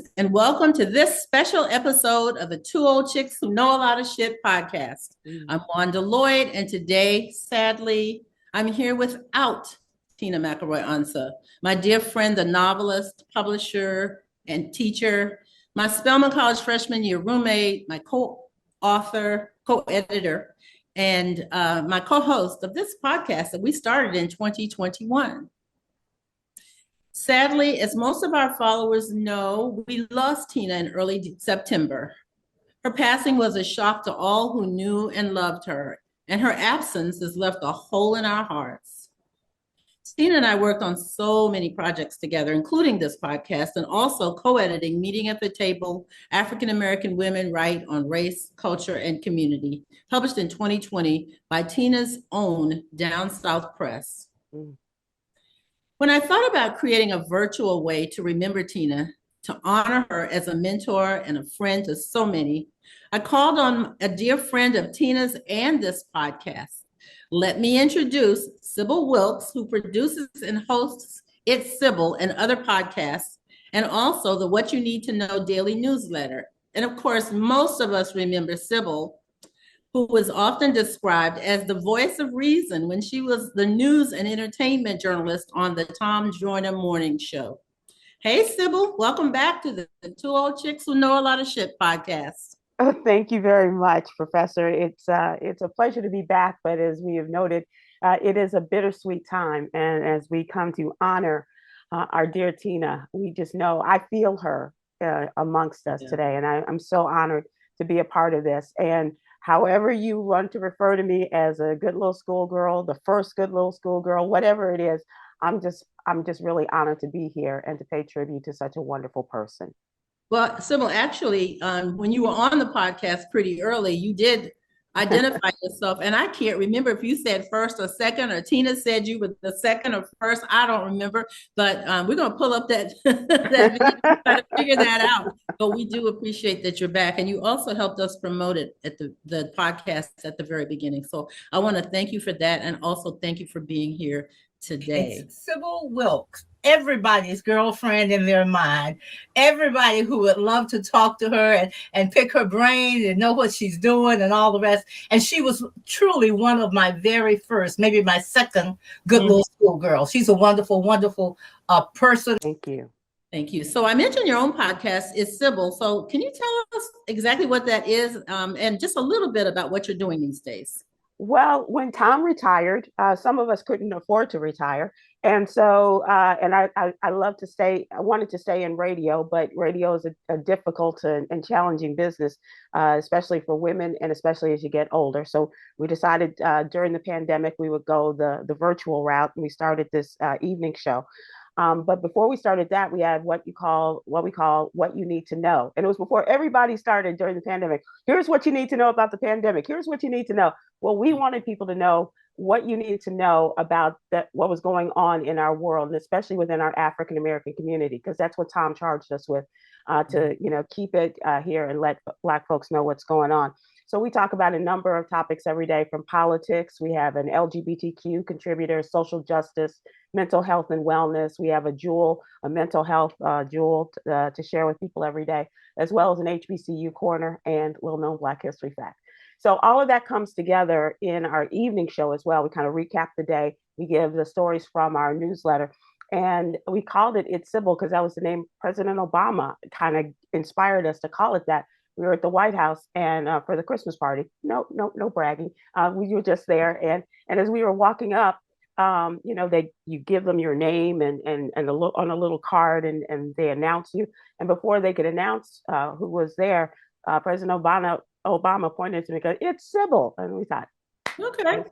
Greetings and welcome to this special episode of the Two Old Chicks Who Know a Lot of Shit podcast. I'm Wanda Lloyd, and today, sadly, I'm here without Tina McElroy Ansa, my dear friend, the novelist, publisher, and teacher, my Spelman College freshman year roommate, my co-author, co-editor, and my co-host of this podcast that we started in 2021. Sadly, as most of our followers know, we lost Tina in early September. Her passing was a shock to all who knew and loved her, and her absence has left a hole in our hearts. Tina and I worked on so many projects together, including this podcast, and also co-editing Meeting at the Table, African American Women Write on Race, Culture, and Community, published in 2020 by Tina's own Down South Press. When I thought about creating a virtual way to remember Tina, to honor her as a mentor and a friend to so many, I called on a dear friend of Tina's and this podcast. Let me introduce Sybil Wilkes, who produces and hosts It's Sybil and other podcasts, and also the What You Need to Know daily newsletter. And of course, most of us remember Sybil, who was often described as the voice of reason when she was the news and entertainment journalist on the Tom Joyner Morning Show. Hey, Sybil, welcome back to the Two Old Chicks Who Know a Lot of Shit podcast. Oh, thank you very much, Professor. It's a pleasure to be back, but as we have noted, it is a bittersweet time. And as we come to honor our dear Tina, we just know I feel her amongst us today. And I'm so honored to be a part of this. And however you want to refer to me as a good little schoolgirl, the first good little schoolgirl, whatever it is, I'm just really honored to be here and to pay tribute to such a wonderful person. Well, Sybil, actually, when you were on the podcast pretty early, you did identify yourself, and I can't remember if you said first or second, or Tina said you were the second or first. I don't remember, but we're going to pull up that that video, try to figure that out. But we do appreciate that you're back, and you also helped us promote it at the podcast at the very beginning. So I want to thank you for that, and also thank you for being here today. It's Sybil Wilkes, everybody's girlfriend in their mind, everybody who would love to talk to her and pick her brain and know what she's doing and all the rest. And she was truly one of my very first, maybe my second good little schoolgirl. She's a wonderful, wonderful person. Thank you. Thank you. So I mentioned your own podcast is Sybil. So can you tell us exactly what that is and just a little bit about what you're doing these days? Well, when Tom retired, some of us couldn't afford to retire. And so, and I love to stay, I wanted to stay in radio, but radio is a difficult and challenging business, especially for women and especially as you get older. So we decided during the pandemic, we would go the virtual route, and we started this evening show. But before we started that, we had what we call What You Need to Know. And it was before everybody started during the pandemic. Here's what you need to know about the pandemic. Here's what you need to know. Well, we wanted people to know what you needed to know about what was going on in our world, and especially within our African American community, because that's what Tom charged us with, to keep it here and let Black folks know what's going on. So we talk about a number of topics every day, from politics. We have an LGBTQ contributor, social justice, mental health and wellness. We have a mental health jewel to share with people every day, as well as an HBCU corner and little known Black history fact. So all of that comes together in our evening show as well. We kind of recap the day. We give the stories from our newsletter. And we called it It's Sybil because that was the name President Obama kind of inspired us to call it that. We were at the White House and for the Christmas party. No bragging. We were just there. And as we were walking up, you give them your name and on a little card, and they announce you. And before they could announce who was there, President Obama pointed to me and goes, "It's Sybil." And we thought, okay,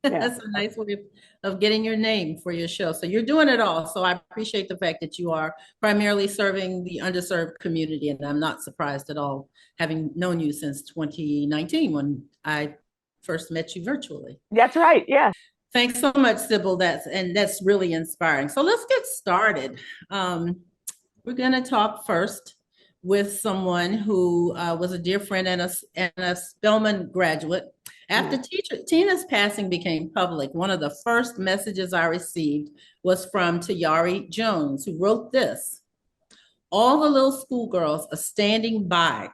that's a nice way of getting your name for your show. So you're doing it all. So I appreciate the fact that you are primarily serving the underserved community. And I'm not surprised at all, having known you since 2019 when I first met you virtually. That's right. Yeah. Thanks so much, Sybil. That's really inspiring. So let's get started. We're going to talk first with someone who was a dear friend and a Spelman graduate. After Tina's passing became public, one of the first messages I received was from Tayari Jones, who wrote this: All the little schoolgirls are standing by.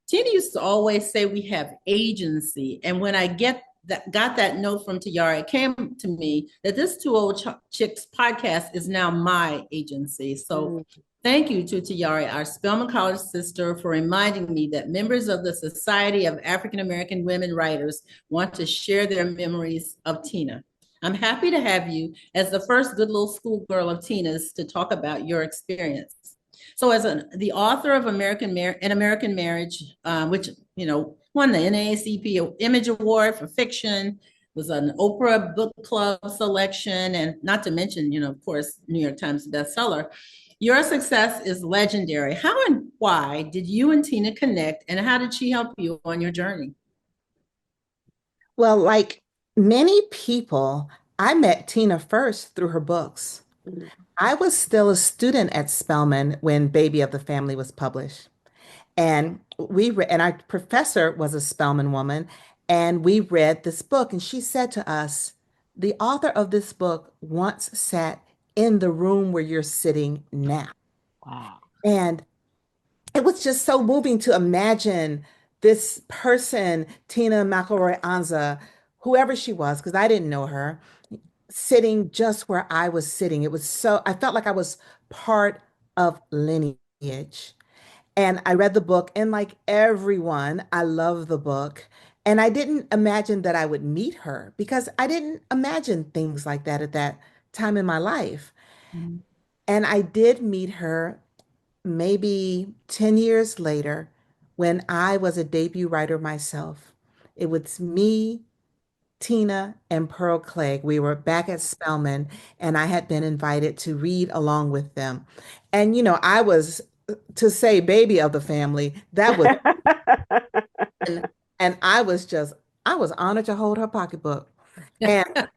Tina used to always say we have agency. And when I got that note from Tiara, it came to me that this Two Old Chicks podcast is now my agency. So thank you to Tiara, our Spelman College sister, for reminding me that members of the Society of African American Women Writers want to share their memories of Tina. I'm happy to have you as the first good little schoolgirl of Tina's to talk about your experience. So as the author of American Marriage, which, won the NAACP Image Award for fiction, was an Oprah Book Club selection, and not to mention, of course, New York Times bestseller. Your success is legendary. How and why did you and Tina connect, and how did she help you on your journey? Well, like many people, I met Tina first through her books. I was still a student at Spelman when Baby of the Family was published. And and our professor was a Spelman woman, and we read this book, and she said to us, the author of this book once sat in the room where you're sitting now. Wow. And it was just so moving to imagine this person, Tina McElroy Ansa, whoever she was, because I didn't know her, sitting just where I was sitting. I felt like I was part of lineage. And I read the book, and like everyone, I love the book. And I didn't imagine that I would meet her because I didn't imagine things like that at that time in my life. Mm-hmm. And I did meet her maybe 10 years later when I was a debut writer myself. It was me, Tina, and Pearl Clegg. We were back at Spelman, and I had been invited to read along with them. And, I was, to say baby of the family, that was, and I was honored to hold her pocketbook. And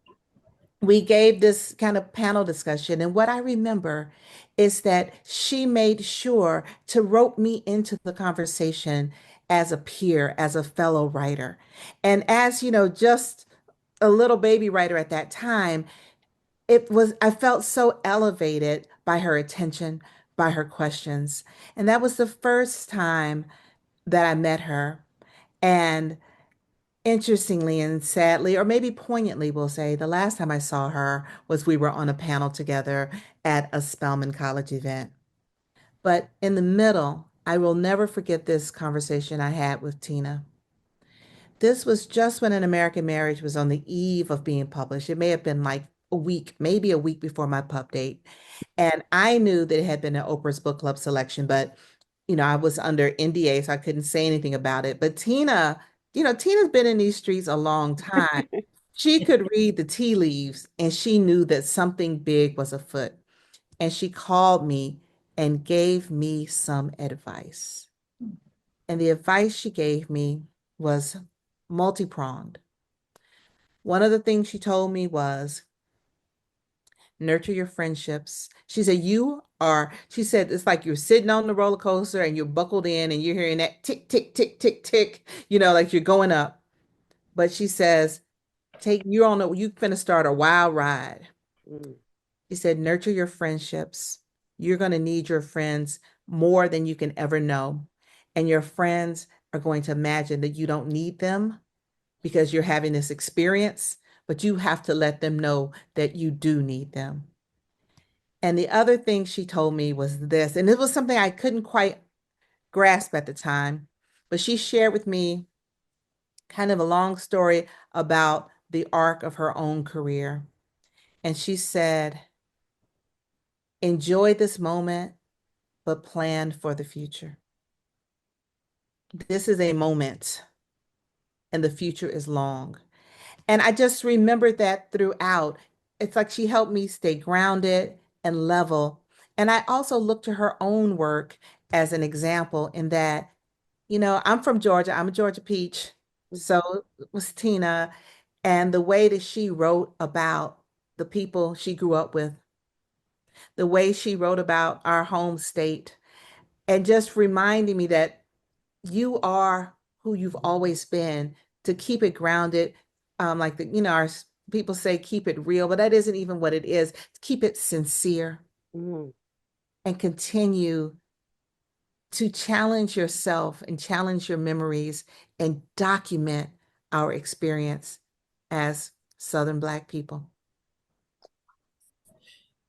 we gave this kind of panel discussion. And what I remember is that she made sure to rope me into the conversation as a peer, as a fellow writer. And as, just a little baby writer at that time, I felt so elevated by her attention, by her questions. And that was the first time that I met her. And interestingly and sadly, or maybe poignantly, we'll say, the last time I saw her was we were on a panel together at a Spelman College event. But in the middle, I will never forget this conversation I had with Tina. This was just when An American Marriage was on the eve of being published. It may have been like a week, maybe a week before my pub date. And I knew that it had been an Oprah's Book Club selection, but I was under NDA, so I couldn't say anything about it. But Tina, Tina's been in these streets a long time. She could read the tea leaves, and she knew that something big was afoot. And she called me and gave me some advice. And the advice she gave me was multi-pronged. One of the things she told me was nurture your friendships. She said, she said, it's like you're sitting on the roller coaster and you're buckled in and you're hearing that tick, tick, tick, tick, tick, like you're going up. But she says, you're finna start a wild ride. She said, nurture your friendships. You're going to need your friends more than you can ever know. And your friends are going to imagine that you don't need them because you're having this experience, but you have to let them know that you do need them. And the other thing she told me was this, and it was something I couldn't quite grasp at the time, but she shared with me kind of a long story about the arc of her own career. And she said, enjoy this moment, but plan for the future. This is a moment, and the future is long. And I just remembered that throughout. It's like she helped me stay grounded and level. And I also looked to her own work as an example in that, I'm from Georgia. I'm a Georgia peach. So was Tina. And the way that she wrote about the people she grew up with, the way she wrote about our home state, and just reminding me that you are who you've always been, to keep it grounded. Our people say, keep it real, but that isn't even what it is. Keep it sincere. and continue to challenge yourself and challenge your memories and document our experience as Southern Black people.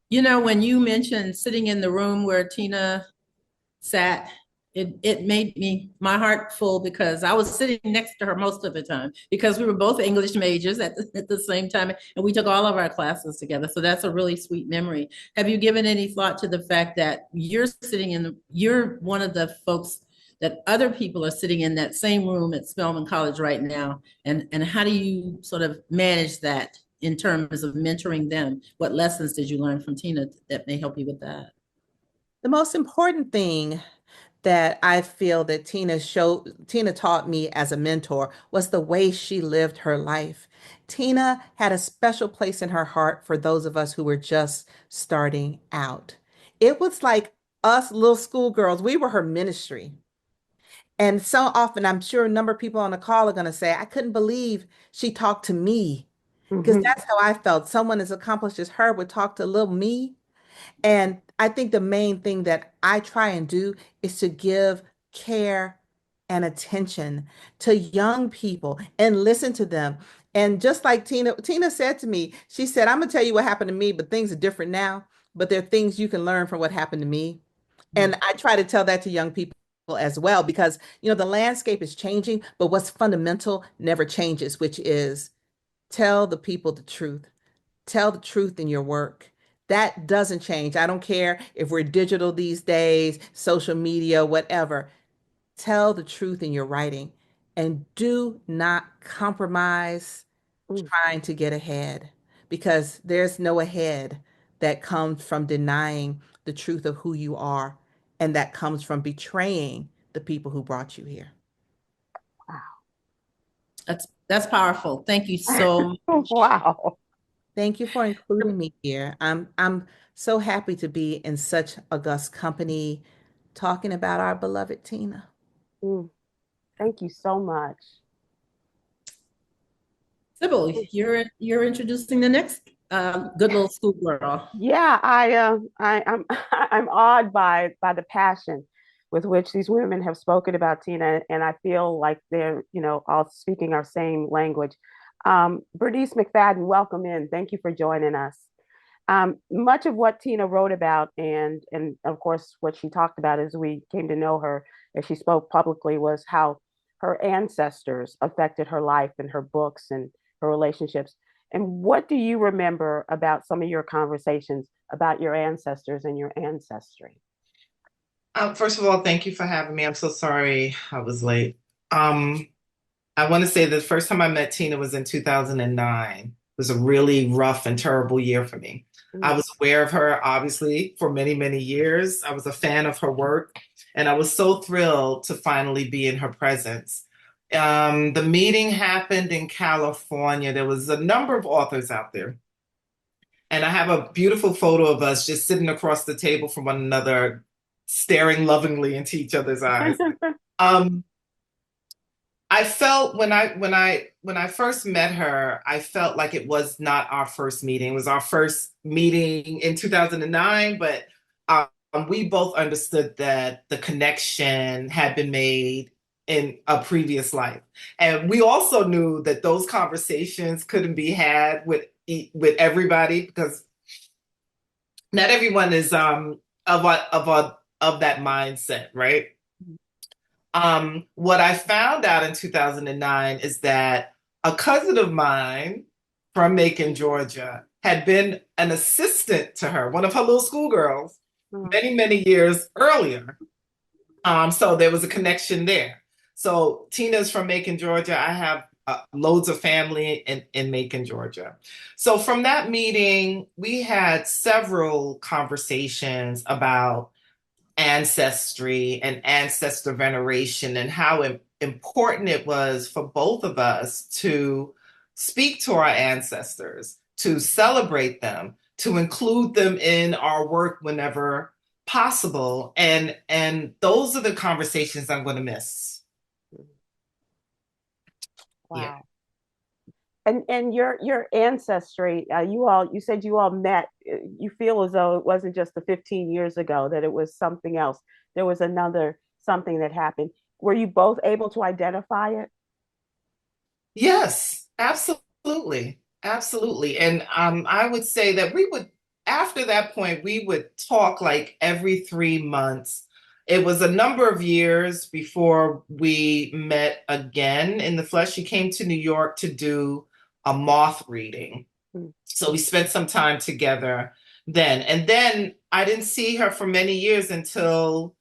You know, when you mentioned sitting in the room where Tina sat, it made my heart full because I was sitting next to her most of the time because we were both English majors at the same time and we took all of our classes together. So that's a really sweet memory. Have you given any thought to the fact that you're one of the folks that other people are sitting in that same room at Spelman College right now? And how do you sort of manage that in terms of mentoring them? What lessons did you learn from Tina that may help you with that? The most important thing that I feel that Tina taught me as a mentor was the way she lived her life. Tina had a special place in her heart for those of us who were just starting out. It was like us little schoolgirls, we were her ministry. And so often, I'm sure a number of people on the call are going to say, I couldn't believe she talked to me, because Mhm. that's how I felt. Someone as accomplished as her would talk to little me. And I think the main thing that I try and do is to give care and attention to young people and listen to them. And just like Tina said to me, she said, I'm gonna tell you what happened to me, but things are different now. But there are things you can learn from what happened to me. And I try to tell that to young people as well, because the landscape is changing, but what's fundamental never changes, which is tell the people the truth. Tell the truth in your work. That doesn't change. I don't care if we're digital these days, social media, whatever. Tell the truth in your writing and do not compromise Mm. trying to get ahead, because there's no ahead that comes from denying the truth of who you are, and that comes from betraying the people who brought you here. That's powerful. Thank you so much. Wow. Thank you for including me here. I'm so happy to be in such august company talking about our beloved Tina. Mm. Thank you so much. Sybil, you're introducing the next good little schoolgirl. Yeah, I'm I'm awed by the passion with which these women have spoken about Tina, and I feel like they're, all speaking our same language. Bernice McFadden, welcome in. Thank you for joining us. Much of what Tina wrote about, and of course what she talked about as we came to know her, as she spoke publicly, was how her ancestors affected her life and her books and her relationships. And what do you remember about some of your conversations about your ancestors and your ancestry? First of all, thank you for having me. I'm so sorry I was late. Um, I want to say the first time I met Tina was in 2009. It was a really rough and terrible year for me. I Mm. was aware of her, obviously, for many, many years. I was a fan of her work, and I was so thrilled to finally be in her presence. The meeting happened in California. There was a number of authors out there. And I have a beautiful photo of us just sitting across the table from one another, staring lovingly into each other's eyes. Um, I felt when I first met her, I felt like it was not our first meeting. It was our first meeting in 2009, but we both understood that the connection had been made in a previous life, and we also knew that those conversations couldn't be had with everybody, because not everyone is of that mindset, right? What I found out in 2009 is that a cousin of mine from Macon, Georgia, had been an assistant to her, one of her little schoolgirls, Mm. many, many years earlier. So there was a connection there. So Tina's from Macon, Georgia. I have loads of family in Macon, Georgia. So from that meeting, we had several conversations about ancestry and ancestor veneration, and how important it was for both of us to speak to our ancestors, to celebrate them, to include them in our work whenever possible. And those are the conversations I'm going to miss. Yeah. Wow. And your ancestry, you said you all met. You feel as though it wasn't just the 15 years ago, that it was something else. There was another something that happened. Were you both able to identify it? Yes, absolutely. Absolutely. And I would say that after that point, we would talk like every 3 months. It was a number of years before we met again in the flesh. She came to New York to do a moth reading. Mm. So we spent some time together then. And then I didn't see her for many years until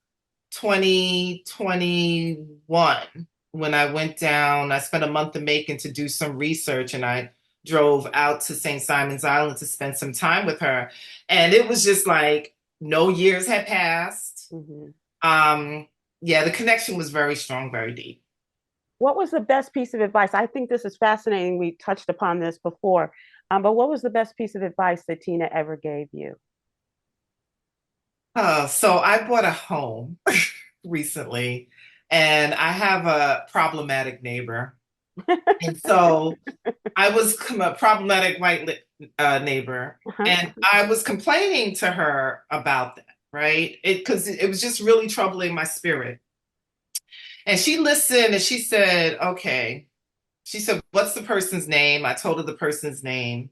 2021 when I went down. I spent a month in Macon to do some research, and I drove out to St. Simon's Island to spend some time with her. And it was just like no years had passed. Mhm. Yeah, the connection was very strong, very deep. What was the best piece of advice? I think this is fascinating. We touched upon this before, but what was the best piece of advice that Tina ever gave you? So I bought a home recently, and I have a problematic neighbor. And so I was a problematic neighbor, Uh-huh. and I was complaining to her about that, right? Because it was just really troubling my spirit. And she listened and she said, okay. She said, what's the person's name? I told her the person's name.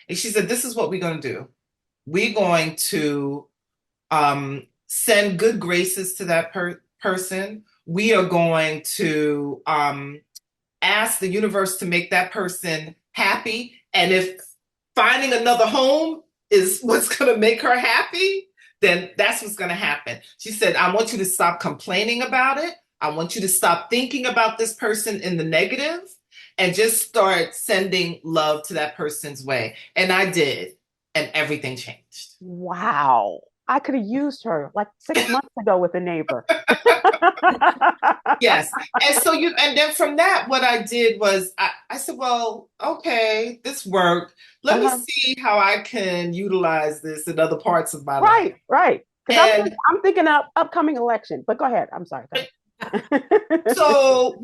And she said, this is what we're going to do. We're going to send good graces to that person. We are going to ask the universe to make that person happy. And if finding another home is what's going to make her happy, then that's what's going to happen. She said, I want you to stop complaining about it. I want you to stop thinking about this person in the negative and just start sending love to that person's way. And I did. And everything changed. Wow. I could have used her like 6 months ago with a neighbor. Yes. And then from that, what I did was I said, well, okay, this worked. Let me Uh-huh. see how I can utilize this in other parts of my life. Right, right. Because And I'm thinking of upcoming election. But go ahead. I'm sorry. Go ahead. so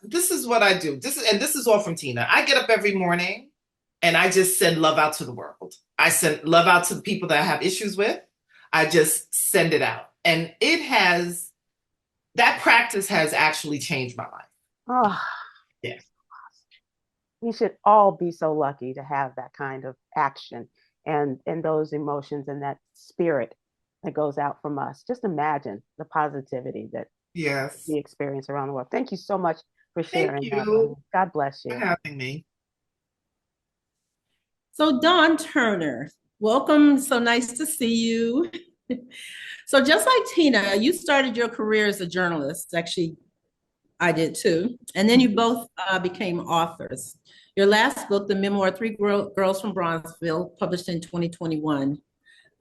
this is what I do. This is all from Tina. I get up every morning and I just send love out to the world. I send love out to the people that I have issues with. I just send it out. And that practice has actually changed my life. Oh, Yes. we should all be so lucky to have that kind of action and those emotions and that spirit that goes out from us. Just imagine the positivity that Yes. we experience around the world. Thank you so much for Thank sharing that. you God bless for you. having me. So Dawn Turner, welcome. So nice to see you. So just like Tina, you started your career as a journalist. Actually, I did too. And then you both became authors. Your last book, the memoir, Girls from Bronzeville, published in 2021.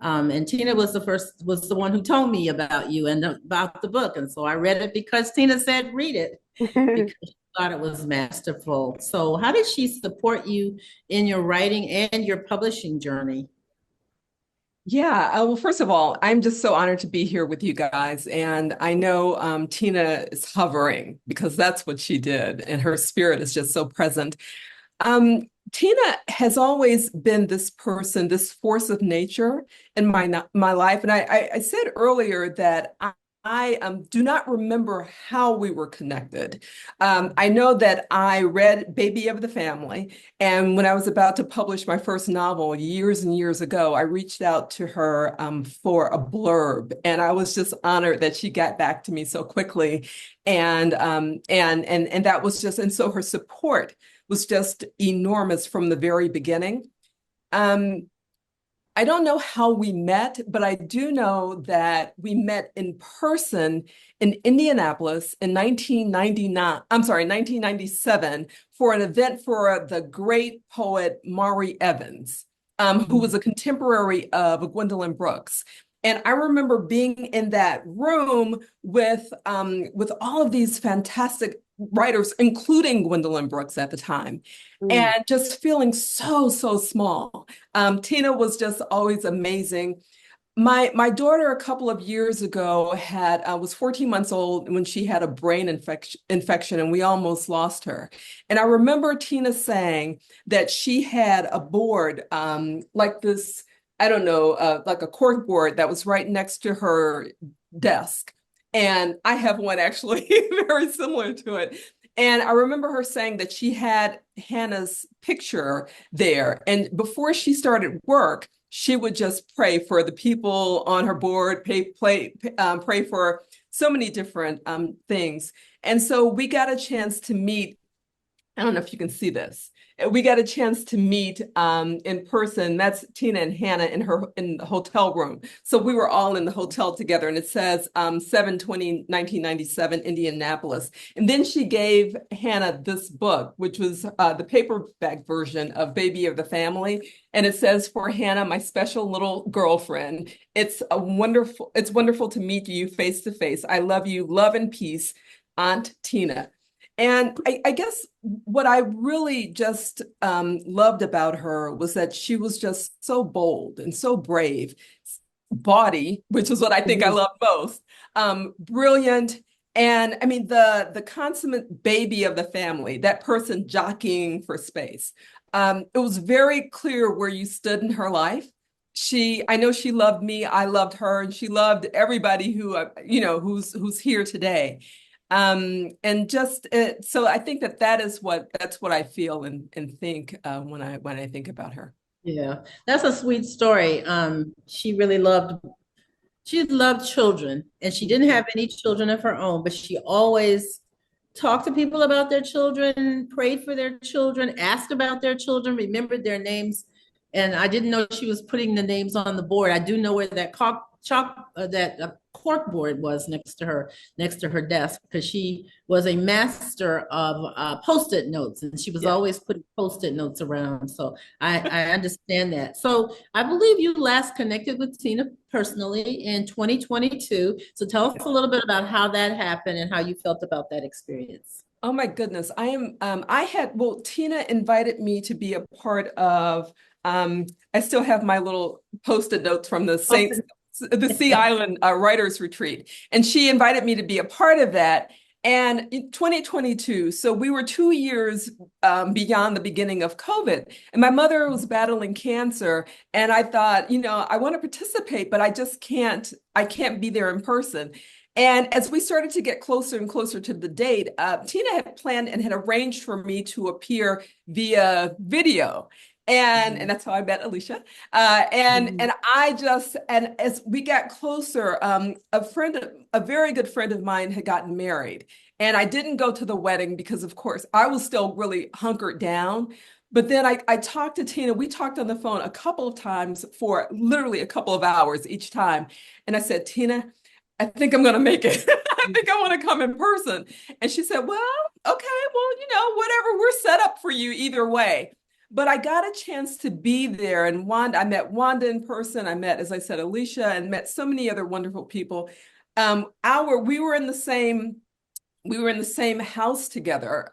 And Tina was the one who told me about you and about the book. And so I read it because Tina said, read it, because she thought it was masterful. So how did she support you in your writing and your publishing journey? Yeah, well, first of all, I'm just so honored to be here with you guys. And I know Tina is hovering because that's what she did, and her spirit is just so present. Tina has always been this person, this force of nature in my life. And I said earlier that I do not remember how we were connected. I know that I read Baby of the Family, and when I was about to publish my first novel years and years ago, I reached out to her for a blurb, and I was just honored that she got back to me so quickly, and that was just, and so her support was just enormous from the very beginning. I don't know how we met, but I do know that we met in person in Indianapolis in 1997 for an event for the great poet Maury Evans, who was a contemporary of Gwendolyn Brooks. And I remember being in that room with all of these fantastic writers, including Gwendolyn Brooks at the time, and just feeling so, so small. Tina was just always amazing. My daughter a couple of years ago had was 14 months old when she had a brain infection and we almost lost her. And I remember Tina saying that she had a board like this, I don't know, like a cork board that was right next to her desk. And I have one actually very similar to it. And I remember her saying that she had Hannah's picture there. And before she started work, she would just pray for the people on her board, pray for so many different things. And so we got a chance to meet. I don't know if you can see this. We got a chance to meet in person. That's Tina and Hannah in the hotel room. So we were all in the hotel together, and it says 7/20/1997, Indianapolis. And then she gave Hannah this book, which was the paperback version of Baby of the Family. And it says, "For Hannah, my special little girlfriend, it's wonderful to meet you face to face. I love you, love and peace, Aunt Tina." And I guess what I really just loved about her was that she was just so bold and so brave, bawdy, which is what I think I love most, brilliant. And I mean, the consummate baby of the family, that person jockeying for space. It was very clear where you stood in her life. I know she loved me, I loved her, and she loved everybody who's here today. And just so I think that's what I feel and think when I think about her. Yeah, that's a sweet story. She loved children, and she didn't have any children of her own, but she always talked to people about their children, prayed for their children, asked about their children, remembered their names. And I didn't know she was putting the names on the board. I do know where that cork board was next to her desk, because she was a master of post-it notes, and she was always putting post-it notes around. So I understand that. So I believe you last connected with Tina personally in 2022. So tell us a little bit about how that happened and how you felt about that experience. Oh my goodness. Tina invited me to be a part of, I still have my little post-it notes from the Sea Island Writers Retreat. And she invited me to be a part of that. And in 2022, so we were 2 years beyond the beginning of COVID. And my mother was battling cancer. And I thought, I want to participate, but I can't be there in person. And as we started to get closer and closer to the date, Tina had planned and had arranged for me to appear via video. And that's how I met Alicia. And as we got closer, a very good friend of mine had gotten married. And I didn't go to the wedding because, of course, I was still really hunkered down. But then I talked to Tina. We talked on the phone a couple of times for literally a couple of hours each time. And I said, "Tina, I think I'm going to make it. I think I want to come in person." And she said, "Well, okay, well, whatever, we're set up for you either way." But I got a chance to be there, and I met Wanda in person. I met, as I said, Alicia, and met so many other wonderful people. We were in the same house together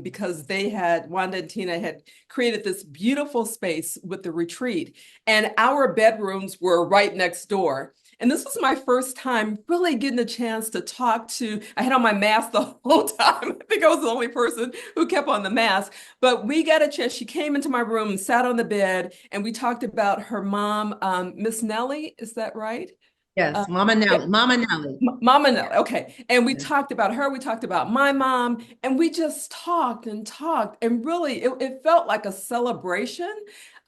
because Wanda and Tina had created this beautiful space with the retreat, and our bedrooms were right next door. And this was my first time really getting a chance to I had on my mask the whole time. I think I was the only person who kept on the mask, but we got a chance. She came into my room and sat on the bed, and we talked about her mom, Miss Nellie, is that right? Yes, Mama Nellie. Mama Nellie. Mama Nellie, okay. And we talked about her, we talked about my mom, and we just talked, and really it felt like a celebration.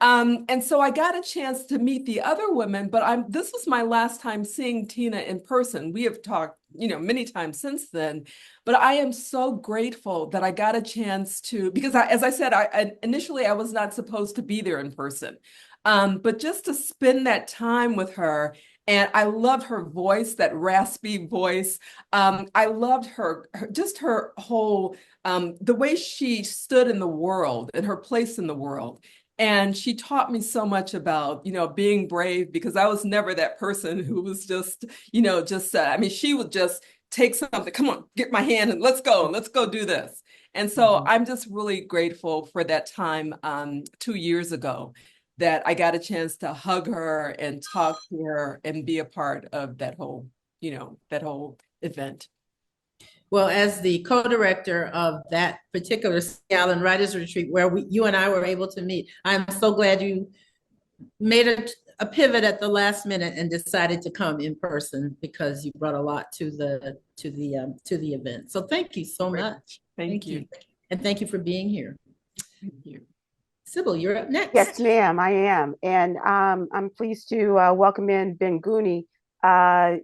And so I got a chance to meet the other women, but this was my last time seeing Tina in person. We have talked, many times since then, but I am so grateful that I got a chance to, because as I said, initially I was not supposed to be there in person. But just to spend that time with her. And I loved her voice, that raspy voice. I loved just her whole, the way she stood in the world and her place in the world. And she taught me so much about, being brave, because I was never that person who was just, she would just take something, come on, get my hand and let's go do this. And so I'm just really grateful for that time 2 years ago. that I got a chance to hug her and talk to her and be a part of that whole, that whole event. Well, as the co-director of that particular Allen Writers Retreat where you and I were able to meet, I'm so glad you made a pivot at the last minute and decided to come in person because you brought a lot to the event. So thank you so much. Thank you. And thank you for being here. Thank you. Sybil, you're up next. Yes, ma'am, I am. And I'm pleased to welcome in Benguni. Tell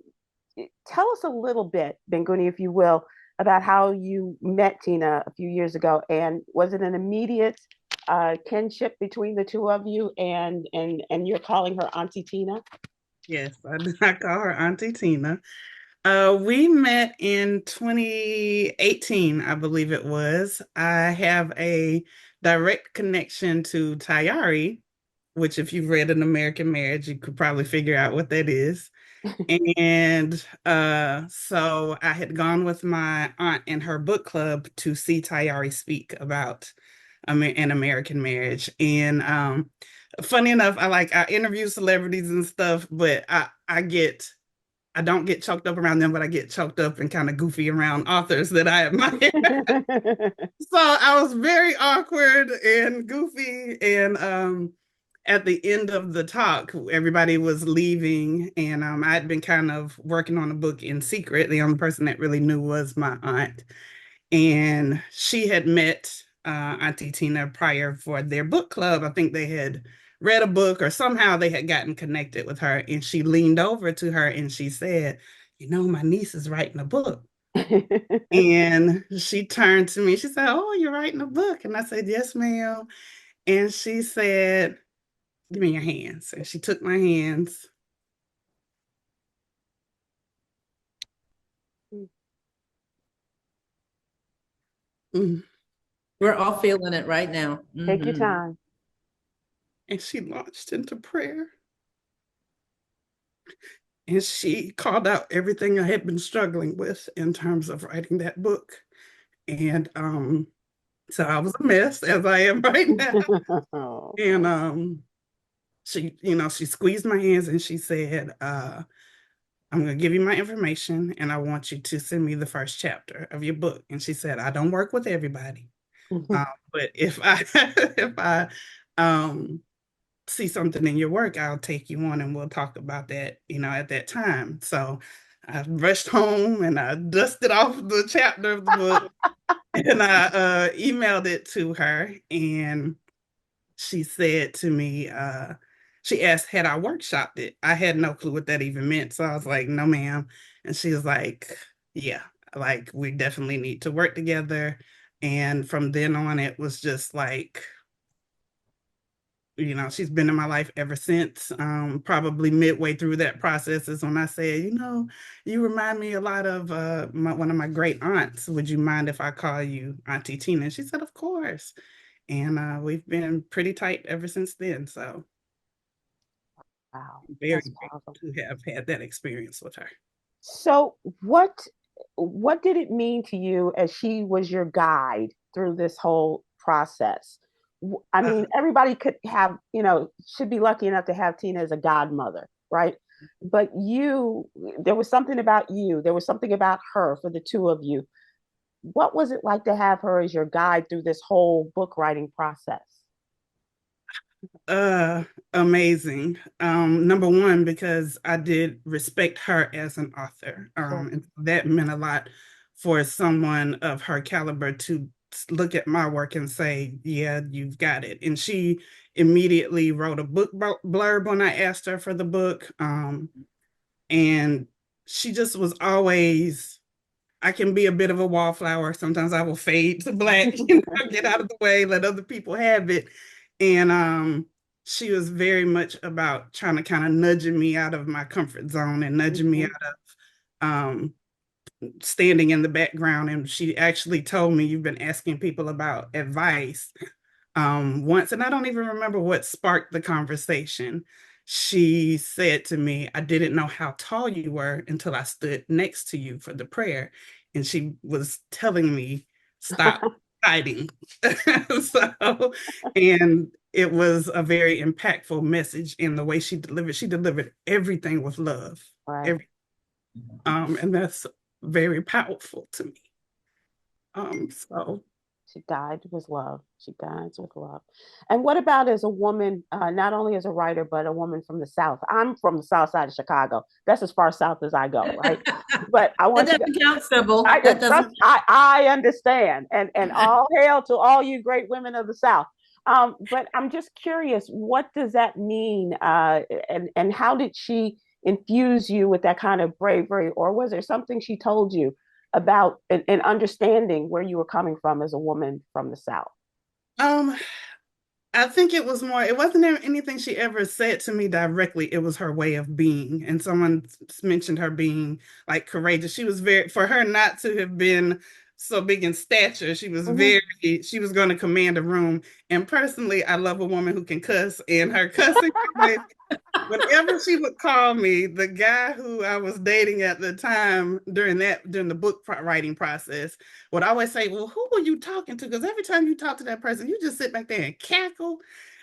us a little bit, Benguni, if you will, about how you met Tina a few years ago. And was it an immediate kinship between the two of you, and you're calling her Auntie Tina? Yes, I call her Auntie Tina. We met in 2018, I believe it was. I have a direct connection to Tayari, which if you've read An American Marriage, you could probably figure out what that is. And so I had gone with my aunt in her book club to see Tayari speak about An American Marriage. And funny enough, I interview celebrities and stuff, but I don't get choked up around them, but I get choked up and kind of goofy around authors that I admire. So I was very awkward and goofy. And at the end of the talk, everybody was leaving, and I'd been kind of working on a book in secret. The only person that really knew was my aunt. And she had met Auntie Tina prior for their book club. I think they had read a book or somehow they had gotten connected with her, and she leaned over to her and she said, my niece is writing a book. And she turned to me, she said, "Oh, you're writing a book?" And I said, "Yes, ma'am." And she said, "Give me your hands." And she took my hands. Mm. We're all feeling it right now. Take your time. And she launched into prayer. And she called out everything I had been struggling with in terms of writing that book. And so I was a mess, as I am right now. And she squeezed my hands and she said, "I'm going to give you my information and I want you to send me the first chapter of your book." And she said, "I don't work with everybody. But if I see something in your work, I'll take you on and we'll talk about that, at that time." So I rushed home and I dusted off the chapter of the book and I emailed it to her, and she said to me, she asked, had I workshopped it? I had no clue what that even meant. So I was like, "No, ma'am." And she was like, "Yeah, like we definitely need to work together." And from then on, it was just like, she's been in my life ever since. Probably midway through that process is when I said, "You remind me a lot of one of my great aunts. Would you mind if I call you Auntie Tina?" And she said, "Of course." And we've been pretty tight ever since then. So Wow, very that's powerful. grateful to have had that experience with her. So what did it mean to you as she was your guide through this whole process? I mean, everybody could have, should be lucky enough to have Tina as a godmother, right? But there was something about you, there was something about her for the two of you. What was it like to have her as your guide through this whole book writing process? Amazing. Number one, because I did respect her as an author. Sure. And that meant a lot for someone of her caliber to look at my work and say, "Yeah, you've got it." And she immediately wrote a book blurb when I asked her for the book. And she just was always, I can be a bit of a wallflower. Sometimes I will fade to black, get out of the way, let other people have it. And she was very much about trying to kind of nudging me out of my comfort zone and nudging me out of standing in the background. And she actually told me, "You've been asking people about advice." Once, and I don't even remember what sparked the conversation. She said to me, "I didn't know how tall you were until I stood next to you for the prayer." And she was telling me, "Stop hiding." So, and it was a very impactful message in the way she delivered. She delivered everything with love. Right. And that's very powerful to me. So she died with love. She dies with love. And what about as a woman, not only as a writer, but a woman from the South? I'm from the South side of Chicago. That's as far south as I go, right? But I want that doesn't count, Sybil. That doesn't. I understand, and all hail to all you great women of the South. But I'm just curious, what does that mean? And how did she infuse you with that kind of bravery, or was there something she told you about an understanding where you were coming from as a woman from the South? I think it was more, it wasn't anything she ever said to me directly. It was her way of being. And someone mentioned her being like courageous. She was for her not to have been so big in stature, she was she was going to command a room. And personally, I love a woman who can cuss, and her cussing, whenever she would call me, the guy who I was dating at the time during the book writing process would always say, well, who were you talking to? Because every time you talk to that person, you just sit back there and cackle.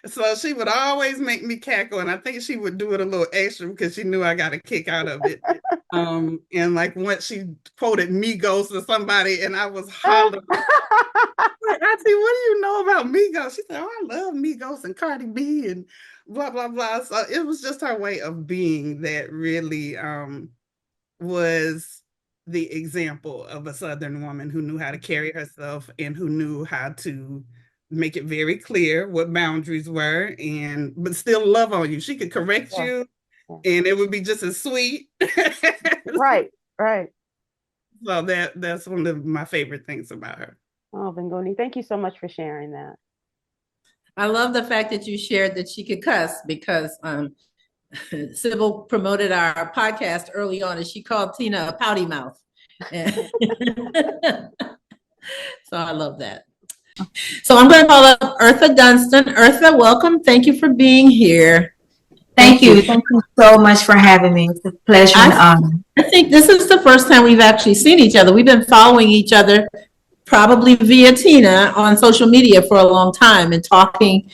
So she would always make me cackle, and I think she would do it a little extra because she knew I got a kick out of it. And like once she quoted Migos to somebody, and I was hollering, Auntie, what do you know about Migos? She said, oh, I love Migos and Cardi B and blah, blah, blah. So it was just her way of being that really was the example of a Southern woman who knew how to carry herself and who knew how to make it very clear what boundaries were, but still love on you. She could correct you, and it would be just as sweet. Right. So that's one of my favorite things about her. Oh, Bengoni, thank you so much for sharing that. I love the fact that you shared that she could cuss, because Sybil promoted our podcast early on, and she called Tina a pouty mouth. So I love that. So I'm going to call up Eartha Dunston. Eartha, welcome. Thank you for being here. Thank you. Thank you so much for having me. It's a pleasure and honor. I think this is the first time we've actually seen each other. We've been following each other probably via Tina on social media for a long time and talking,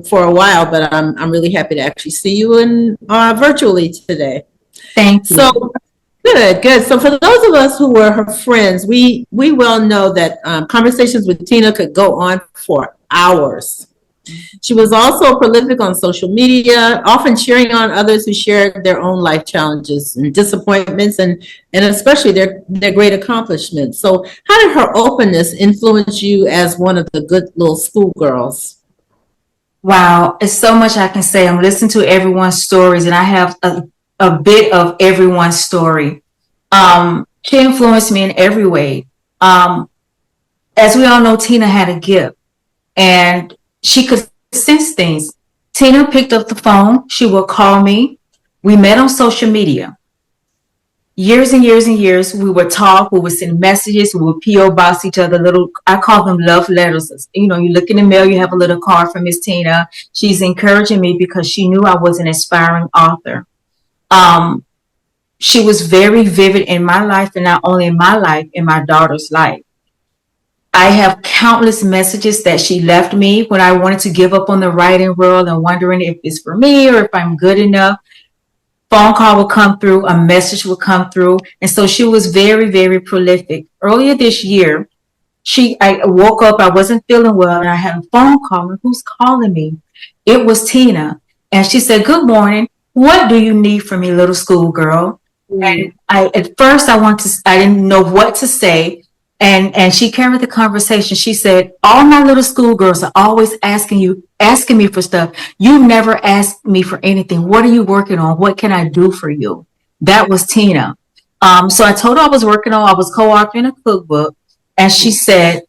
for a while, but I'm really happy to actually see you virtually today. Thank you. So good. So for those of us who were her friends, we well know that conversations with Tina could go on for hours. She was also prolific on social media, often cheering on others who shared their own life challenges and disappointments, and especially their great accomplishments. So how did her openness influence you as one of the good little schoolgirls? Wow, it's so much I can say. I'm listening to everyone's stories, and I have a bit of everyone's story. She influenced me in every way. As we all know, Tina had a gift, and she could sense things. Tina picked up the phone. She would call me. We met on social media. Years and years and years, we would talk. We would send messages. We would P.O. box each other I call them love letters. You look in the mail, you have a little card from Miss Tina. She's encouraging me because she knew I was an aspiring author. She was very vivid in my life, and not only in my life, in my daughter's life. I have countless messages that she left me when I wanted to give up on the writing world and wondering if it's for me or if I'm good enough. Phone call would come through, a message would come through. And so she was very, very prolific. Earlier this year, I woke up, I wasn't feeling well, and I had a phone call. And who's calling me? It was Tina. And she said, good morning. What do you need from me, little schoolgirl? And at first I didn't know what to say. And she carried the conversation. She said, all my little schoolgirls are always asking me for stuff. You never asked me for anything. What are you working on? What can I do for you? That was Tina. So I told her I was co-authoring a cookbook. And she said,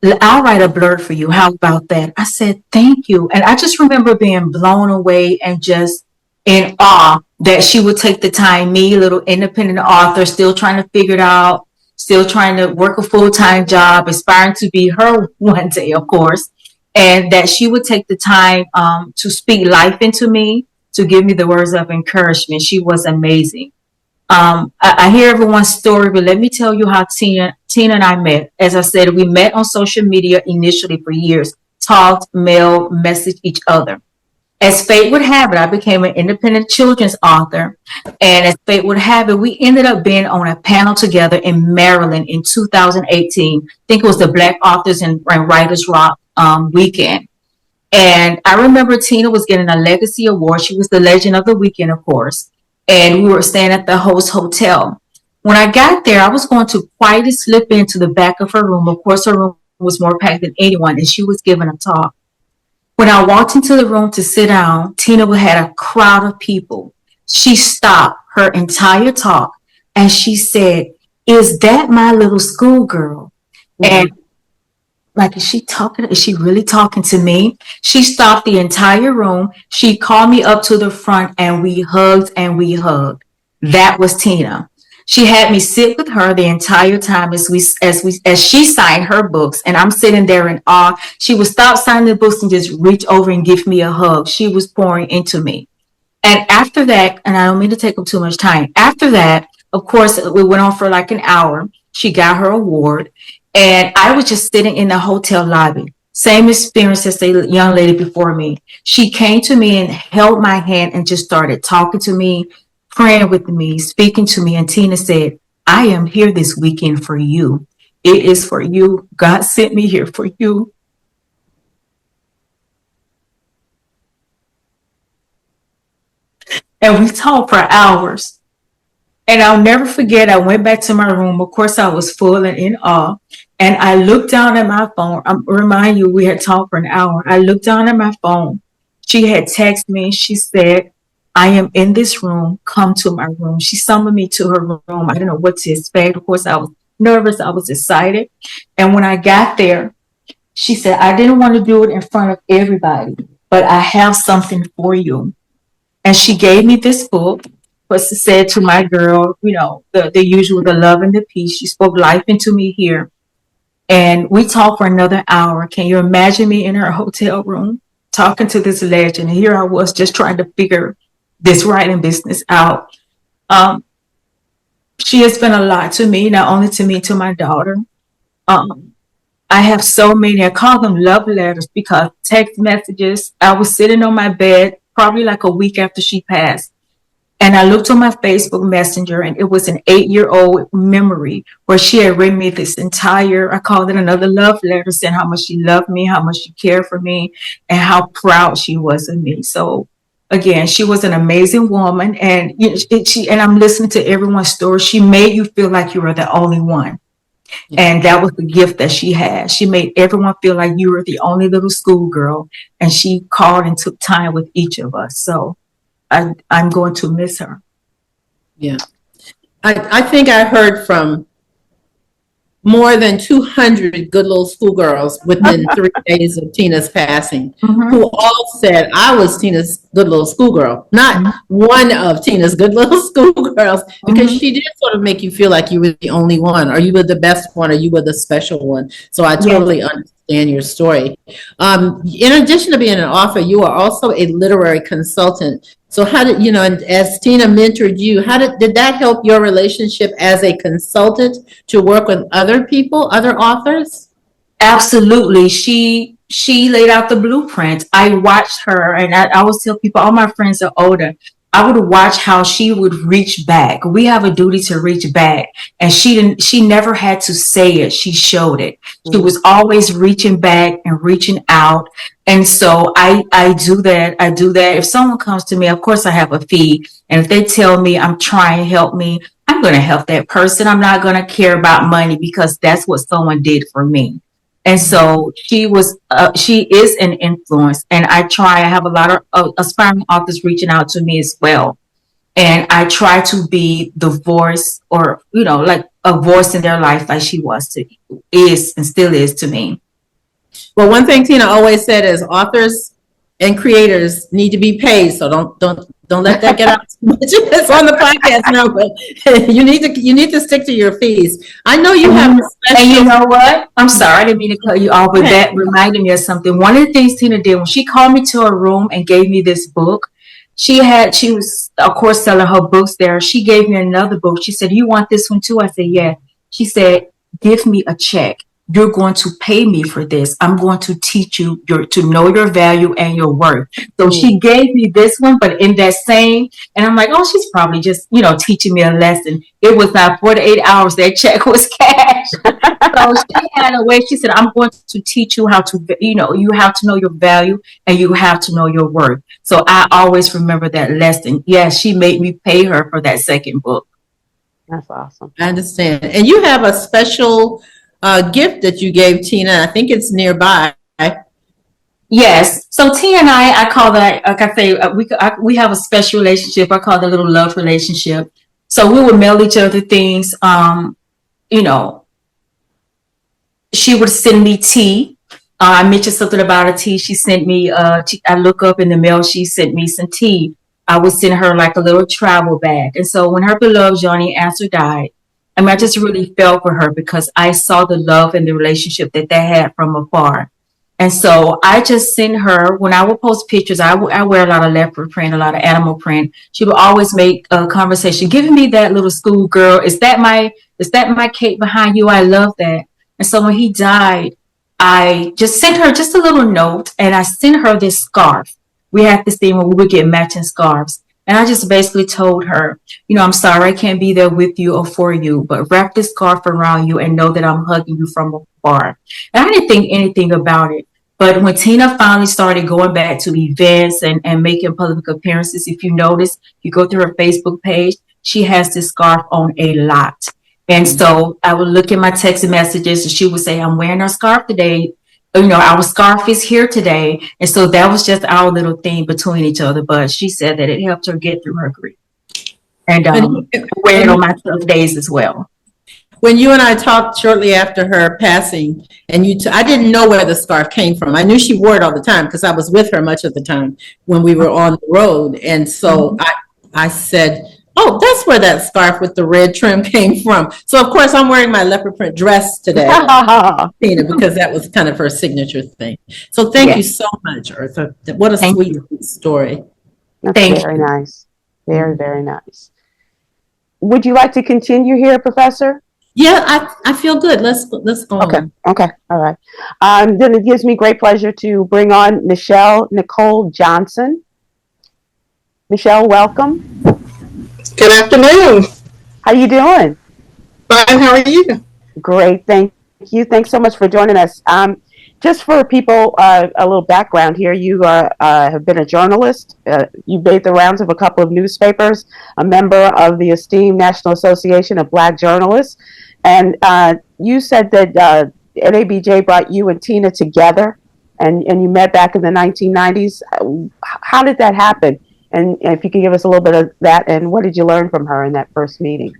I'll write a blurb for you. How about that? I said, thank you. And I just remember being blown away and just in awe that she would take the time, me, little independent author, still trying to figure it out, still trying to work a full-time job, aspiring to be her one day, of course, and that she would take the time to speak life into me, to give me the words of encouragement. She was amazing. I hear everyone's story, but let me tell you how Tina and I met. As I said, we met on social media initially for years. talked, mailed, messaged each other. As fate would have it, I became an independent children's author. And as fate would have it, we ended up being on a panel together in Maryland in 2018. I think it was the Black Authors and Writers Rock weekend. And I remember Tina was getting a legacy award. She was the legend of the weekend, of course. And we were staying at the host hotel. When I got there, I was going to quietly slip into the back of her room. Of course, her room was more packed than anyone, and she was giving a talk. When I walked into the room to sit down, Tina had a crowd of people. She stopped her entire talk and she said, "Is that my little schoolgirl?" And like, is she talking? Is she really talking to me? She stopped the entire room. She called me up to the front and we hugged and we hugged. That was Tina. She had me sit with her the entire time as she signed her books, and I'm sitting there in awe. She would stop signing the books and just reach over and give me a hug. She was pouring into me. And after that, and I don't mean to take up too much time, after that, of course, we went on for like an hour. She got her award, and I was just sitting in the hotel lobby. Same experience as the young lady before me. She came to me and held my hand and just started talking to me, praying with me, speaking to me. And Tina said, "I am here this weekend for you. It is for you. God sent me here for you." And we talked for hours. And I'll never forget, I went back to my room. Of course, I was full and in awe. And I looked down at my phone. I remind you, we had talked for an hour. I looked down at my phone. She had texted me. She said, "I am in this room. Come to my room." She summoned me to her room. I didn't know what to expect. Of course, I was nervous. I was excited. And when I got there, she said, "I didn't want to do it in front of everybody, but I have something for you." And she gave me this book. But she said to my girl, the usual, the love and the peace. She spoke life into me here. And we talked for another hour. Can you imagine me in her hotel room talking to this legend? And here I was just trying to figure this writing business out. She has been a lot to me, not only to me, to my daughter. I have so many, I call them love letters, because text messages. I was sitting on my bed probably like a week after she passed. And I looked on my Facebook Messenger, and it was an 8-year-old memory where she had written me this entire, I called it another love letter, saying how much she loved me, how much she cared for me, and how proud she was of me. So again, she was an amazing woman. And and I'm listening to everyone's story. She made you feel like you were the only one. Yeah. And that was the gift that she had. She made everyone feel like you were the only little schoolgirl. And she called and took time with each of us. So I'm going to miss her. Yeah. I think I heard from more than 200 good little schoolgirls within 3 days of Tina's passing, who all said I was Tina's good little schoolgirl, not one of Tina's good little schoolgirls, because she did sort of make you feel like you were the only one, or you were the best one, or you were the special one. So I totally understand your story. In addition to being an author, you are also a literary consultant. So how did, and as Tina mentored you, did that help your relationship as a consultant to work with other people, other authors? Absolutely. She laid out the blueprint. I watched her, and I always tell people, all my friends are older. I would watch how she would reach back. We have a duty to reach back. And she never had to say it. She showed it. She was always reaching back and reaching out. And so I do that. I do that. If someone comes to me, of course I have a fee. And if they tell me I'm trying to help me, I'm going to help that person. I'm not going to care about money, because that's what someone did for me. And so she is an influence, and I have a lot of aspiring authors reaching out to me as well. And I try to be the voice, or, like a voice in their life, like she is and still is to me. Well, one thing Tina always said is authors and creators need to be paid. So don't let that get out too much. It's on the podcast now, but you need to stick to your fees. I know you have and you know what? I'm sorry, I didn't mean to cut you off, but that reminded me of something. One of the things Tina did when she called me to her room and gave me this book, she was of course selling her books there. She gave me another book. She said, "You want this one too?" I said, "Yeah." She said, "Give me a check." you're going to pay me for this. I'm going to teach you to know your value and your worth. So she gave me this one, but in that same, and I'm like, oh, she's probably just, teaching me a lesson. It was not 48 hours. That check was cash. So she had a way. She said, I'm going to teach you how to, you have to know your value and you have to know your worth. So I always remember that lesson. Yeah, she made me pay her for that second book. That's awesome. I understand. And you have a special gift that you gave Tina. I think it's nearby. Yes. So Tina and I call that, like I say, we have a special relationship. I call it a little love relationship. So we would mail each other things. She would send me tea. I mentioned something about a tea. She sent me, I look up in the mail, she sent me some tea. I would send her like a little travel bag. And so when her beloved Johnny Ansa died, I just really felt for her because I saw the love and the relationship that they had from afar. And so I just sent her, when I would post pictures, I wear a lot of leopard print, a lot of animal print. She would always make a conversation, giving me that little schoolgirl. Is that my cape behind you? I love that. And so when he died, I just sent her just a little note and I sent her this scarf. We had this thing where we would get matching scarves. And I just basically told her, I'm sorry I can't be there with you or for you, but wrap this scarf around you and know that I'm hugging you from afar. And I didn't think anything about it. But when Tina finally started going back to events and making public appearances, if you notice, you go through her Facebook page, she has this scarf on a lot. And so I would look at my text messages and she would say, I'm wearing our scarf today. Our scarf is here today. And so that was just our little thing between each other. But she said that it helped her get through her grief. And wear it on my tough days as well. When you and I talked shortly after her passing, and I didn't know where the scarf came from. I knew she wore it all the time because I was with her much of the time when we were on the road. And so I said, oh, that's where that scarf with the red trim came from. So, of course, I'm wearing my leopard print dress today, Tina, because that was kind of her signature thing. So thank you so much, Eartha. What a sweet story. That's very nice. Very, very nice. Would you like to continue here, Professor? Yeah, I feel good. Let's go on. Okay. All right. Then it gives me great pleasure to bring on Michelle Nicole Johnson. Michelle, welcome. Good afternoon. How you doing? Fine. How are you? Great. Thank you. Thanks so much for joining us. Just for people, a little background here. You have been a journalist. You made the rounds of a couple of newspapers, a member of the esteemed National Association of Black Journalists. And you said that NABJ brought you and Tina together and you met back in the 1990s. How did that happen? And if you could give us a little bit of that, and what did you learn from her in that first meeting?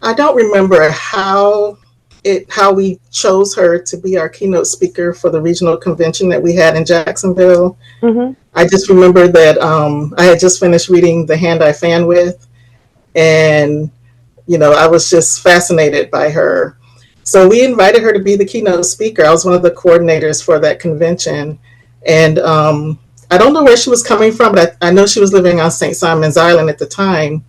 I don't remember how we chose her to be our keynote speaker for the regional convention that we had in Jacksonville. Mm-hmm. I just remember that I had just finished reading The Hand I Fan With, and I was just fascinated by her. So we invited her to be the keynote speaker. I was one of the coordinators for that convention, and I don't know where she was coming from, but I know she was living on St. Simon's Island at the time.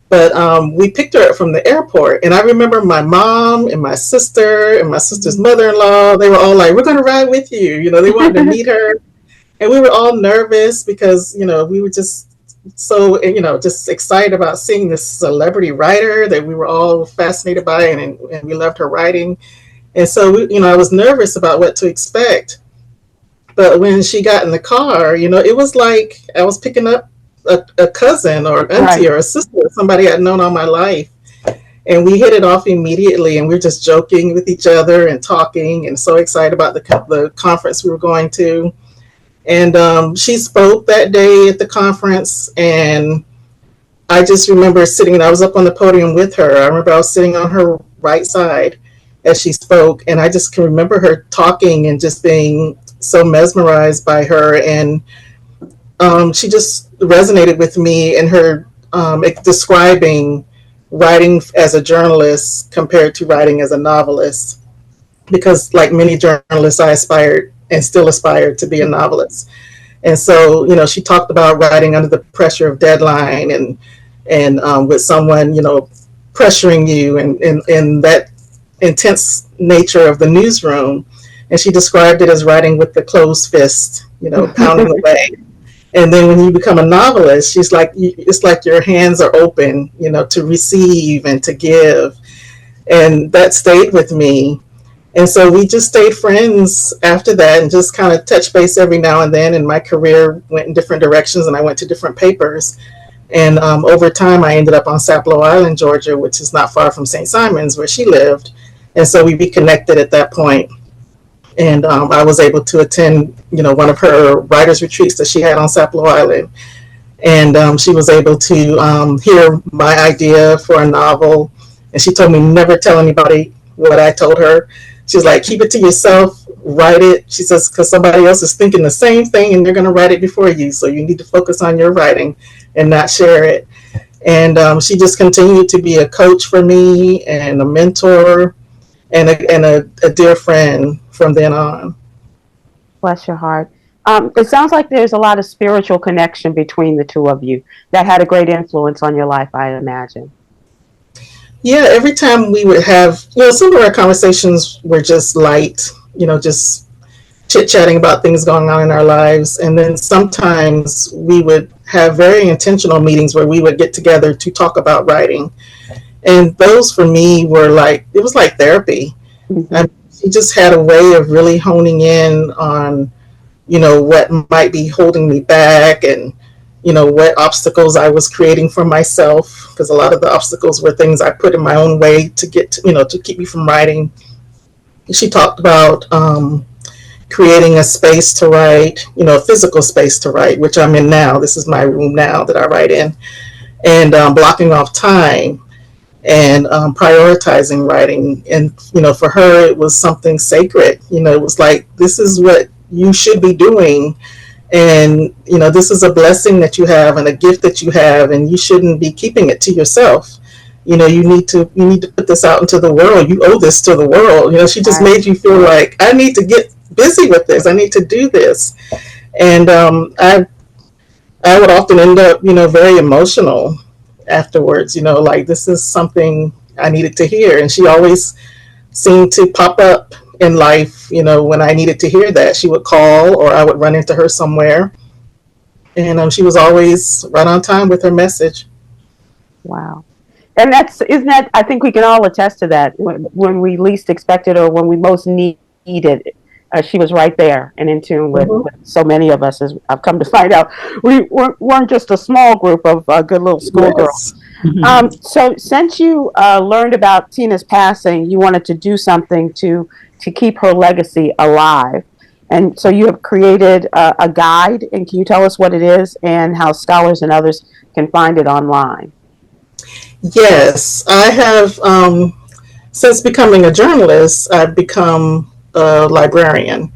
But we picked her up from the airport. And I remember my mom and my sister's mother-in-law, they were all like, we're going to ride with you. They wanted to meet her. And we were all nervous because, we were just so, just excited about seeing this celebrity writer that we were all fascinated by, and we loved her writing. And so, I was nervous about what to expect. But when she got in the car, it was like I was picking up a cousin or an auntie or a sister, somebody I'd known all my life. And we hit it off immediately, and we were just joking with each other and talking and so excited about the conference we were going to. And she spoke that day at the conference, and I just remember I was up on the podium with her. I remember I was sitting on her right side as she spoke, and I just can remember her talking and just being so mesmerized by her, and she just resonated with me in her describing writing as a journalist compared to writing as a novelist, because like many journalists, I aspired and still aspire to be a novelist. And so, she talked about writing under the pressure of deadline and with someone, pressuring you, and that intense nature of the newsroom. And she described it as writing with the closed fist, pounding away. And then when you become a novelist, she's like, it's like your hands are open, to receive and to give. And that stayed with me. And so we just stayed friends after that and just kind of touched base every now and then. And my career went in different directions and I went to different papers. And over time, I ended up on Sapelo Island, Georgia, which is not far from St. Simons, where she lived. And so we reconnected at that point. And I was able to attend, one of her writers' retreats that she had on Sapelo Island. And she was able to hear my idea for a novel. And she told me never tell anybody what I told her. She's like, keep it to yourself, write it. She says, because somebody else is thinking the same thing and they're going to write it before you. So you need to focus on your writing and not share it. And she just continued to be a coach for me and a mentor and a dear friend from then on. Bless your heart. It sounds like there's a lot of spiritual connection between the two of you that had a great influence on your life, I imagine. Yeah, every time we would have, some of our conversations were just light, just chit-chatting about things going on in our lives. And then sometimes we would have very intentional meetings where we would get together to talk about writing. And those for me were it was like therapy. Mm-hmm. She just had a way of really honing in on, what might be holding me back and, what obstacles I was creating for myself, because a lot of the obstacles were things I put in my own way to get to keep me from writing. She talked about creating a space to write, a physical space to write, which I'm in now. This is my room now that I write in, and blocking off time and prioritizing writing. And, for her, it was something sacred. It was like, this is what you should be doing. And, this is a blessing that you have and a gift that you have, and you shouldn't be keeping it to yourself. You need to put this out into the world. You owe this to the world. She just made you feel like, I need to get busy with this. I need to do this. And I would often end up, very emotional afterwards, like this is something I needed to hear. And she always seemed to pop up in life, when I needed to hear that. She would call or I would run into her somewhere. And she was always right on time with her message. Wow. And I think we can all attest to that. When we least expected or when we most needed, she was right there and in tune with so many of us, as I've come to find out. We weren't just a small group of good little schoolgirls. Yes. So since you learned about Tina's passing, you wanted to do something to keep her legacy alive. And so you have created a guide. And can you tell us what it is and how scholars and others can find it online? Yes, I have, since becoming a journalist, I've become a librarian.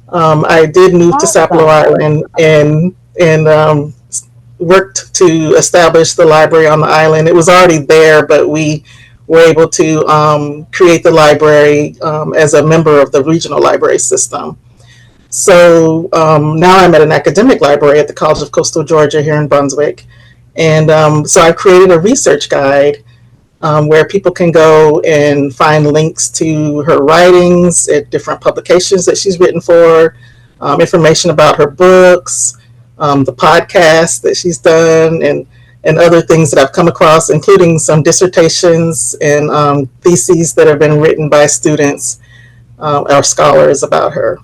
I did move to Sapelo Island and worked to establish the library on the island. It was already there, but we were able to create the library as a member of the regional library system. So now I'm at an academic library at the College of Coastal Georgia here in Brunswick. And so I've created a research guide where people can go and find links to her writings at different publications that she's written for, information about her books, the podcast that she's done, and other things that I've come across, including some dissertations and theses that have been written by students or scholars about her.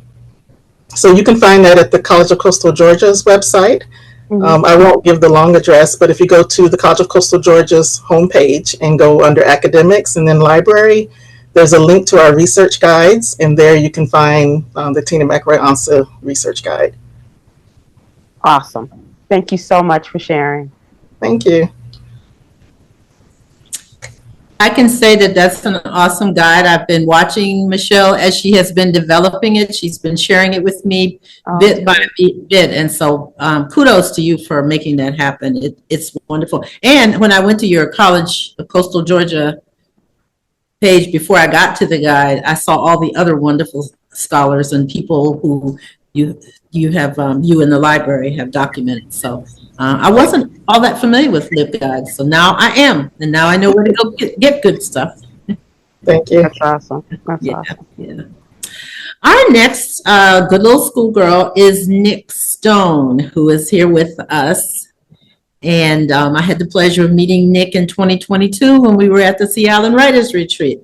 So you can find that at the College of Coastal Georgia's website. I won't give the long address, but if you go to the College of Coastal Georgia's homepage and go under academics and then library, there's a link to our research guides, and there you can find the Tina McElroy Ansa research guide. Awesome. Thank you so much for sharing. Thank you. I can say that that's an awesome guide. I've been watching Michelle as she has been developing it. She's been sharing it with me bit by bit. And so kudos to you for making that happen. It's wonderful. And when I went to your College of Coastal Georgia page before I got to the guide, I saw all the other wonderful scholars and people who you have you in the library have documented. So I wasn't all that familiar with LibGuide, so now I am, and now I know where to go get good stuff. Thank you. That's awesome. That's Yeah, awesome. yeah. Our next good little schoolgirl is Nick Stone, who is here with us. And I had the pleasure of meeting Nick in 2022 when we were at the Sea Island Writers Retreat.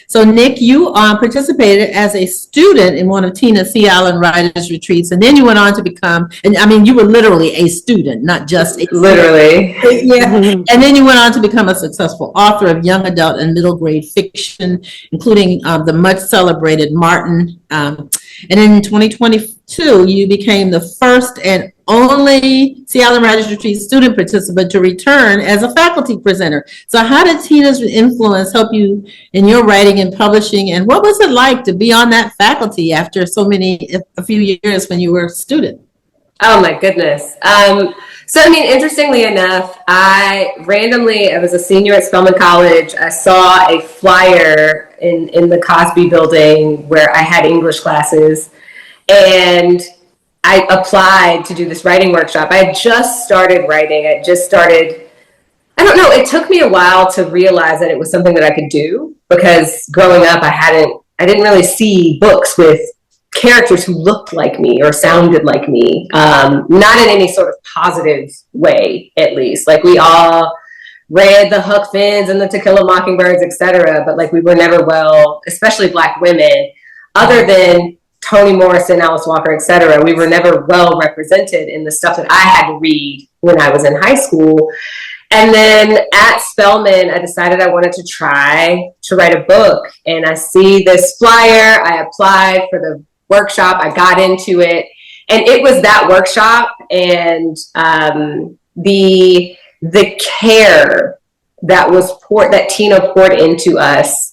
So Nick, you participated as a student in one of Tina's Sea Island Writers Retreats, and then you went on to become, and I mean, you were literally a student, not just a Literally. yeah. And then you went on to become a successful author of young adult and middle grade fiction, including the much celebrated Martin. And in 2022, you became the first and only Sea Island Writers Retreat student participant to return as a faculty presenter. So how did Tina's influence help you in your writing and publishing? And what was it like to be on that faculty after a few years when you were a student? Oh my goodness. So, I mean, interestingly enough, I was a senior at Spelman College. I saw a flyer in the Cosby building where I had English classes, and I applied to do this writing workshop. I had just started writing. I don't know, it took me a while to realize that it was something that I could do, because growing up, I didn't really see books with characters who looked like me or sounded like me, not in any sort of positive way, at least. Like, we all read the Huck Finns and the To Kill a Mockingbirds, etc., but like, we were never especially Black women, other than Toni Morrison, Alice Walker, etc., we were never well represented in the stuff that I had to read when I was in high school. And then at Spelman, I decided I wanted to try to write a book. And I see this flyer. I applied for the workshop. I got into it. And it was that workshop and the care that Tina poured into us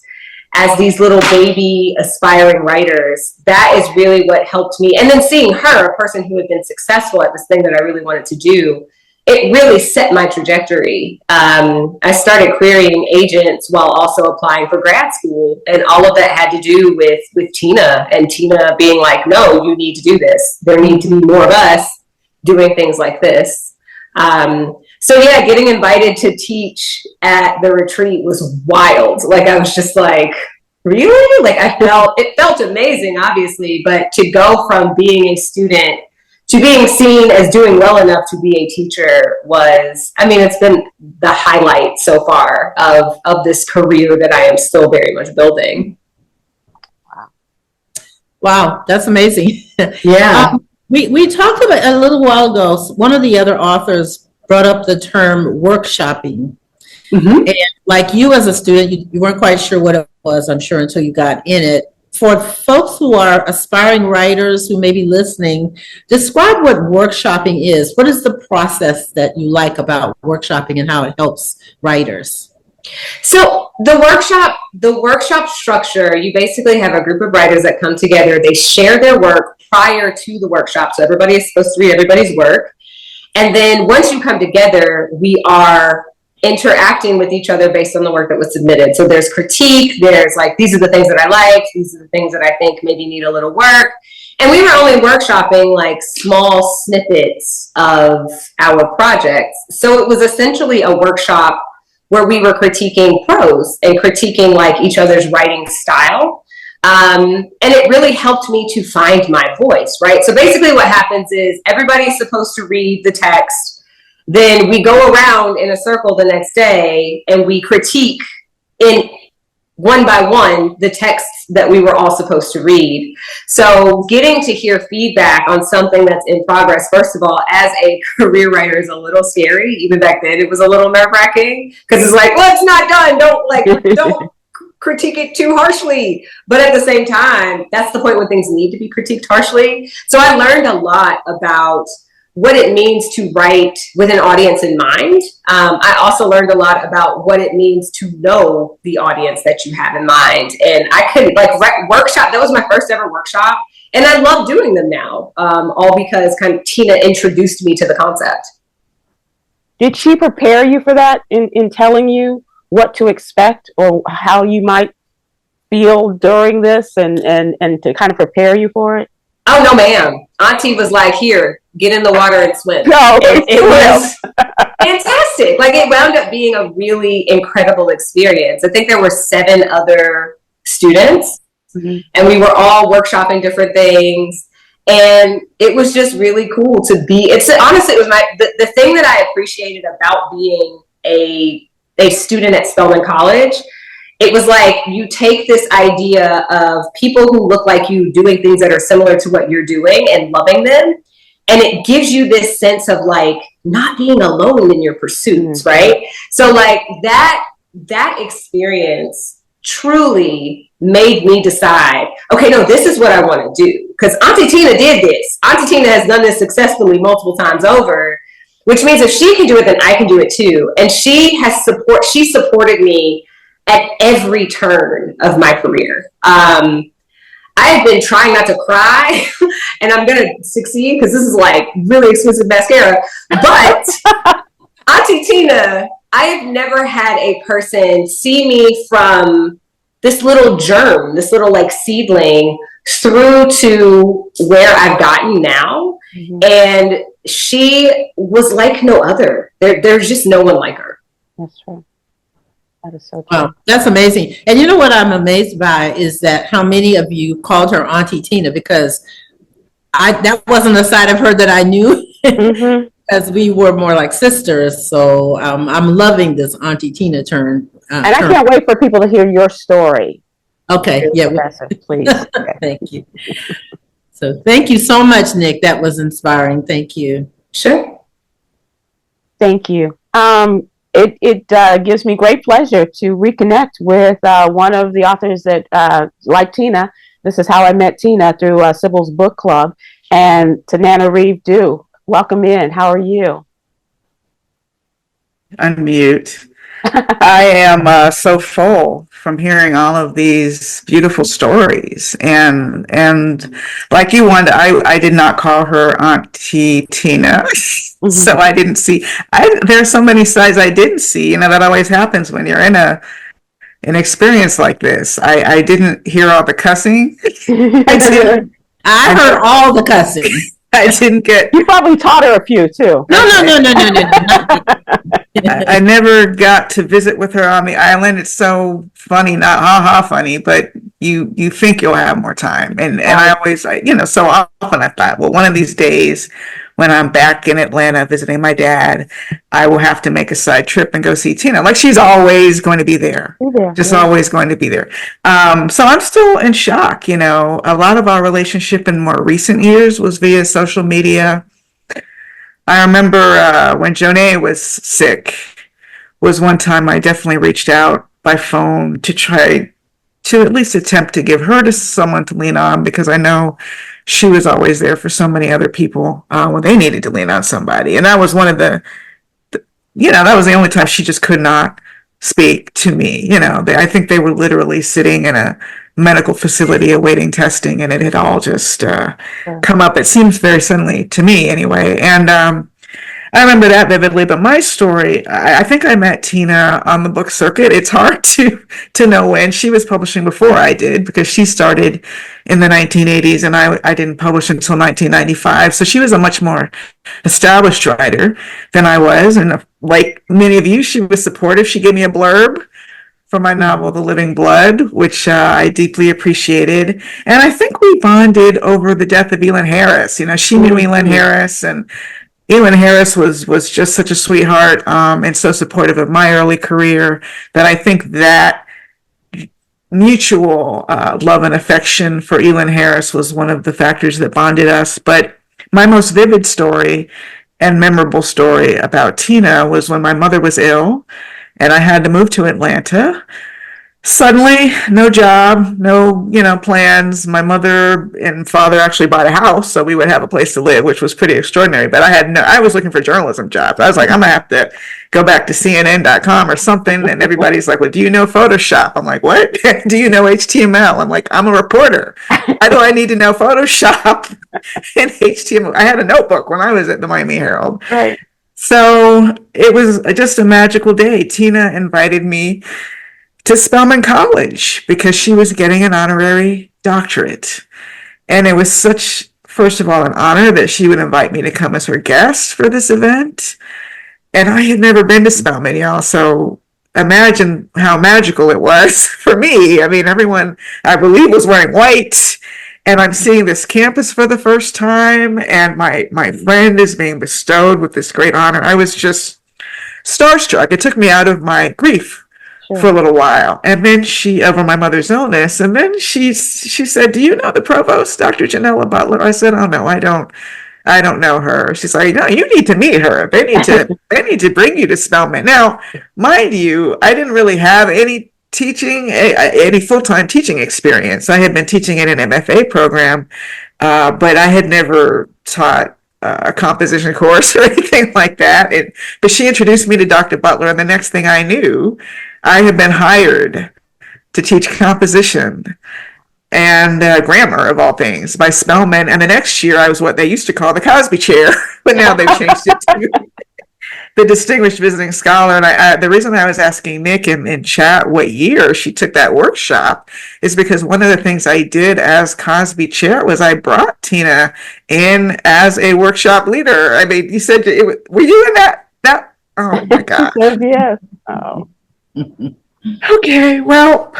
as these little baby aspiring writers, that is really what helped me. And then seeing her, a person who had been successful at this thing that I really wanted to do, it really set my trajectory. I started querying agents while also applying for grad school, and all of that had to do with Tina, and Tina being like, no, you need to do this. There need to be more of us doing things like this. So yeah, getting invited to teach at the retreat was wild. Like, I was just like, really? Like, it felt amazing, obviously, but to go from being a student to being seen as doing well enough to be a teacher it's been the highlight so far of this career that I am still very much building. Wow, that's amazing. Yeah. We talked about a little while ago, one of the other authors brought up the term workshopping. Mm-hmm. And like you as a student, you weren't quite sure what it was, I'm sure, until you got in it. For folks who are aspiring writers who may be listening, describe what workshopping is. What is the process that you like about workshopping and how it helps writers? So the workshop structure, you basically have a group of writers that come together. They share their work prior to the workshop. So everybody is supposed to read everybody's work. And then once you come together, we are interacting with each other based on the work that was submitted. So there's critique, there's like, these are the things that I like, these are the things that I think maybe need a little work. And we were only workshopping like small snippets of our projects. So it was essentially a workshop where we were critiquing prose and critiquing like each other's writing style. And it really helped me to find my voice, right? So basically what happens is everybody's supposed to read the text. Then we go around in a circle the next day and we critique in one by one the texts that we were all supposed to read. So getting to hear feedback on something that's in progress, first of all, as a career writer, is a little scary. Even back then, it was a little nerve-wracking because it's like, well, it's not done. Don't critique it too harshly. But at the same time, that's the point when things need to be critiqued harshly. So I learned a lot about what it means to write with an audience in mind. I also learned a lot about what it means to know the audience that you have in mind. And I couldn't workshop. That was my first ever workshop. And I love doing them now, all because kind of Tina introduced me to the concept. Did she prepare you for that in telling you what to expect or how you might feel during this and to kind of prepare you for it? Oh no, ma'am. Auntie was like, here, get in the water and swim. No, It was fantastic. Like it wound up being a really incredible experience. I think there were 7 other students, and we were all workshopping different things. And it was just really cool to be, honestly, it was the thing that I appreciated about being a student at Spelman College. It was like you take this idea of people who look like you doing things that are similar to what you're doing and loving them. And it gives you this sense of like not being alone in your pursuits, right? So like that experience truly made me decide, okay, no, this is what I want to do. Because Auntie Tina did this. Auntie Tina has done this successfully multiple times over, which means if she can do it, then I can do it too. And she supported me at every turn of my career. I have been trying not to cry, and I'm going to succeed because this is like really expensive mascara. But Auntie Tina, I have never had a person see me from this little germ, this little like seedling, through to where I've gotten now. And she was like no other. There's just no one like her. That's true. That is so true. Wow, that's amazing. And you know what I'm amazed by is that how many of you called her Auntie Tina, because that wasn't a side of her that I knew, because we were more like sisters. So I'm loving this Auntie Tina turn. And I can't wait for people to hear your story. Okay, yeah. Professor, please. Thank you. So thank you so much, Nick. That was inspiring. Thank you. Sure. Thank you. It gives me great pleasure to reconnect with one of the authors that, like Tina, this is how I met Tina through Sybil's book club, and Tanana Reeve Dew. Welcome in. How are you? Unmute. I am so full from hearing all of these beautiful stories, and like you, Wanda, I did not call her Auntie Tina, so I didn't see. There are so many sides I didn't see. You know, that always happens when you're in an experience like this. I didn't hear all the cussing. I heard all the cussing. I didn't get. You probably taught her a few too. No. I never got to visit with her on the island. It's so funny, not funny, but you think you'll have more time. And I always, so often I thought, well, one of these days when I'm back in Atlanta visiting my dad, I will have to make a side trip and go see Tina. Like, she's always going to be there. Always going to be there. So I'm still in shock. A lot of our relationship in more recent years was via social media. I remember when Jonay was sick, was one time I definitely reached out by phone to try to at least attempt to give her to someone to lean on, because I know she was always there for so many other people when they needed to lean on somebody. And that was one of that was the only time she just could not speak to me. I think they were literally sitting in a medical facility awaiting testing, and it had all just come up. It seems very suddenly to me anyway. And I remember that vividly. But my story, I think I met Tina on the book circuit. It's hard to know when. She was publishing before I did, because she started in the 1980s and I didn't publish until 1995. So she was a much more established writer than I was. And like many of you, she was supportive. She gave me a blurb for my novel, The Living Blood, which I deeply appreciated. And I think we bonded over the death of Elin Harris. She knew Elin Harris, and Elin Harris was just such a sweetheart and so supportive of my early career, that I think that mutual love and affection for Elin Harris was one of the factors that bonded us. But my most vivid story and memorable story about Tina was when my mother was ill and I had to move to Atlanta. Suddenly, no job, no, plans. My mother and father actually bought a house so we would have a place to live, which was pretty extraordinary. But I was looking for journalism jobs. I was like, I'm gonna have to go back to CNN.com or something. And everybody's like, well, do you know Photoshop? I'm like, what? Do you know HTML? I'm like, I'm a reporter. How do I need to know Photoshop and HTML? I had a notebook when I was at the Miami Herald. Right. So it was just a magical day. Tina invited me to Spelman College because she was getting an honorary doctorate. And it was such first of all, an honor that she would invite me to come as her guest for this event. And I had never been to Spelman, y'all. So imagine how magical it was for me. I mean, everyone, I believe, was wearing white. And I'm seeing this campus for the first time. And my friend is being bestowed with this great honor. I was just starstruck. It took me out of my grief for a little while. And then over my mother's illness, and then she said, "Do you know the provost, Dr. Janella Butler?" I said, "Oh no, I don't know her." She's like, "No, you need to meet her. They need to bring you to Spelman." Now, mind you, I didn't really have any full-time teaching experience. I had been teaching in an MFA program, but I had never taught a composition course or anything like that. But she introduced me to Dr. Butler, and the next thing I knew, I had been hired to teach composition and grammar, of all things, by Spelman. And the next year, I was what they used to call the Cosby Chair, but now they've changed it to the Distinguished Visiting Scholar. And the reason I was asking Nick in chat what year she took that workshop is because one of the things I did as Cosby Chair was I brought Tina in as a workshop leader. I mean, you said, were you in that? Oh my God. Yes. Oh. Okay, well,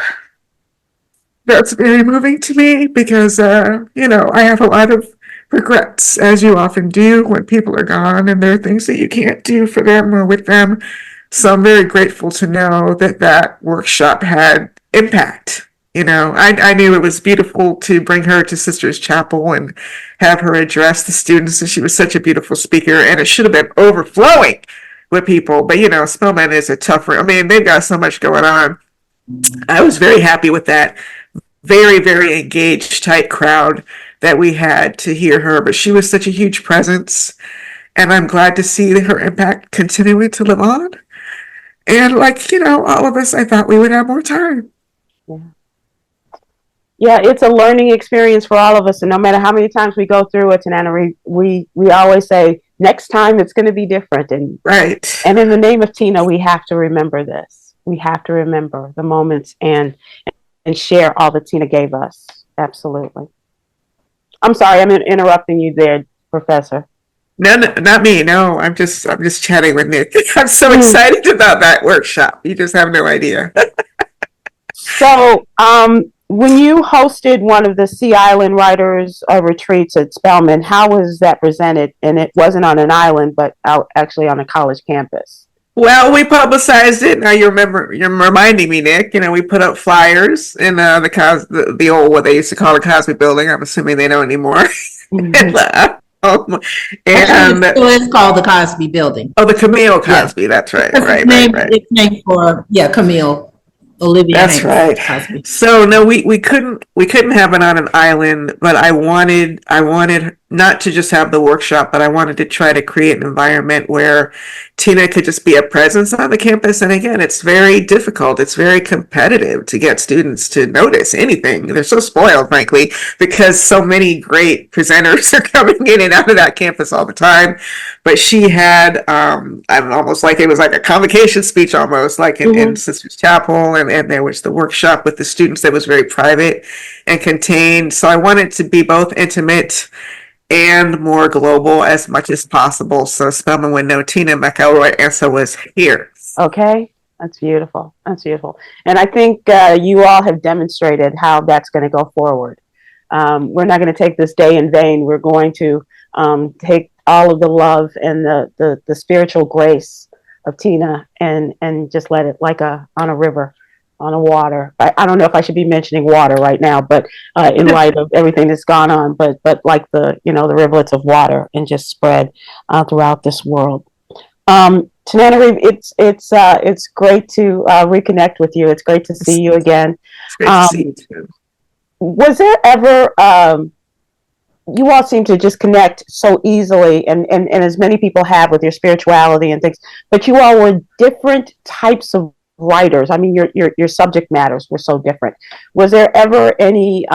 that's very moving to me because, I have a lot of regrets, as you often do when people are gone and there are things that you can't do for them or with them. So I'm very grateful to know that workshop had impact. I knew it was beautiful to bring her to Sisters Chapel and have her address the students, and she was such a beautiful speaker, and it should have been overflowing with people. But, Spelman is a tough room. I mean, they've got so much going on. I was very happy with that very, very engaged, tight crowd that we had to hear her. But she was such a huge presence, and I'm glad to see her impact continuing to live on. And all of us, I thought we would have more time. Yeah, it's a learning experience for all of us. And no matter how many times we go through it, Tanana, we always say, next time it's going to be different. And right. And in the name of Tina, we have to remember this. We have to remember the moments and share all that Tina gave us. Absolutely. I'm sorry, I'm interrupting you there, Professor. No, not me. No, I'm just chatting with Nick. I'm so excited about that workshop. You just have no idea. So, when you hosted one of the Sea Island Writers retreats at Spelman, how was that presented? And it wasn't on an island, but actually on a college campus. Well, we publicized it. Now you're reminding me, Nick. We put up flyers in the old, what they used to call the Cosby Building. I'm assuming they don't anymore. And it's called the Cosby Building. Oh, the Camille Cosby. Yeah. That's right. Right. It's named for Camille. Olivia. That's right. Cosby. So no, we couldn't have it on an island, but I wanted not to just have the workshop, but I wanted to try to create an environment where Tina could just be a presence on the campus. And again, it's very difficult. It's very competitive to get students to notice anything. They're so spoiled, frankly, because so many great presenters are coming in and out of that campus all the time. But she had, almost like it was like a convocation speech almost, like in Sisters Chapel. And there was the workshop with the students that was very private and contained. So I wanted to be both intimate and more global as much as possible. So Spelman would know Tina McElroy Ansa was here. Okay. That's beautiful. That's beautiful. And I think you all have demonstrated how that's going to go forward. We're not going to take this day in vain. We're going to take all of the love and the spiritual grace of Tina and just let it on a river, on a water. I don't know if I should be mentioning water right now, but in light of everything that's gone on, but like the rivulets of water and just spread throughout this world. Tanana, it's great to reconnect with you. It's great to see you again. It's great to see you too. Was there ever you all seem to just connect so easily and as many people have with your spirituality and things, but you all were different types of writers. I mean, your subject matters were so different. Was there ever any,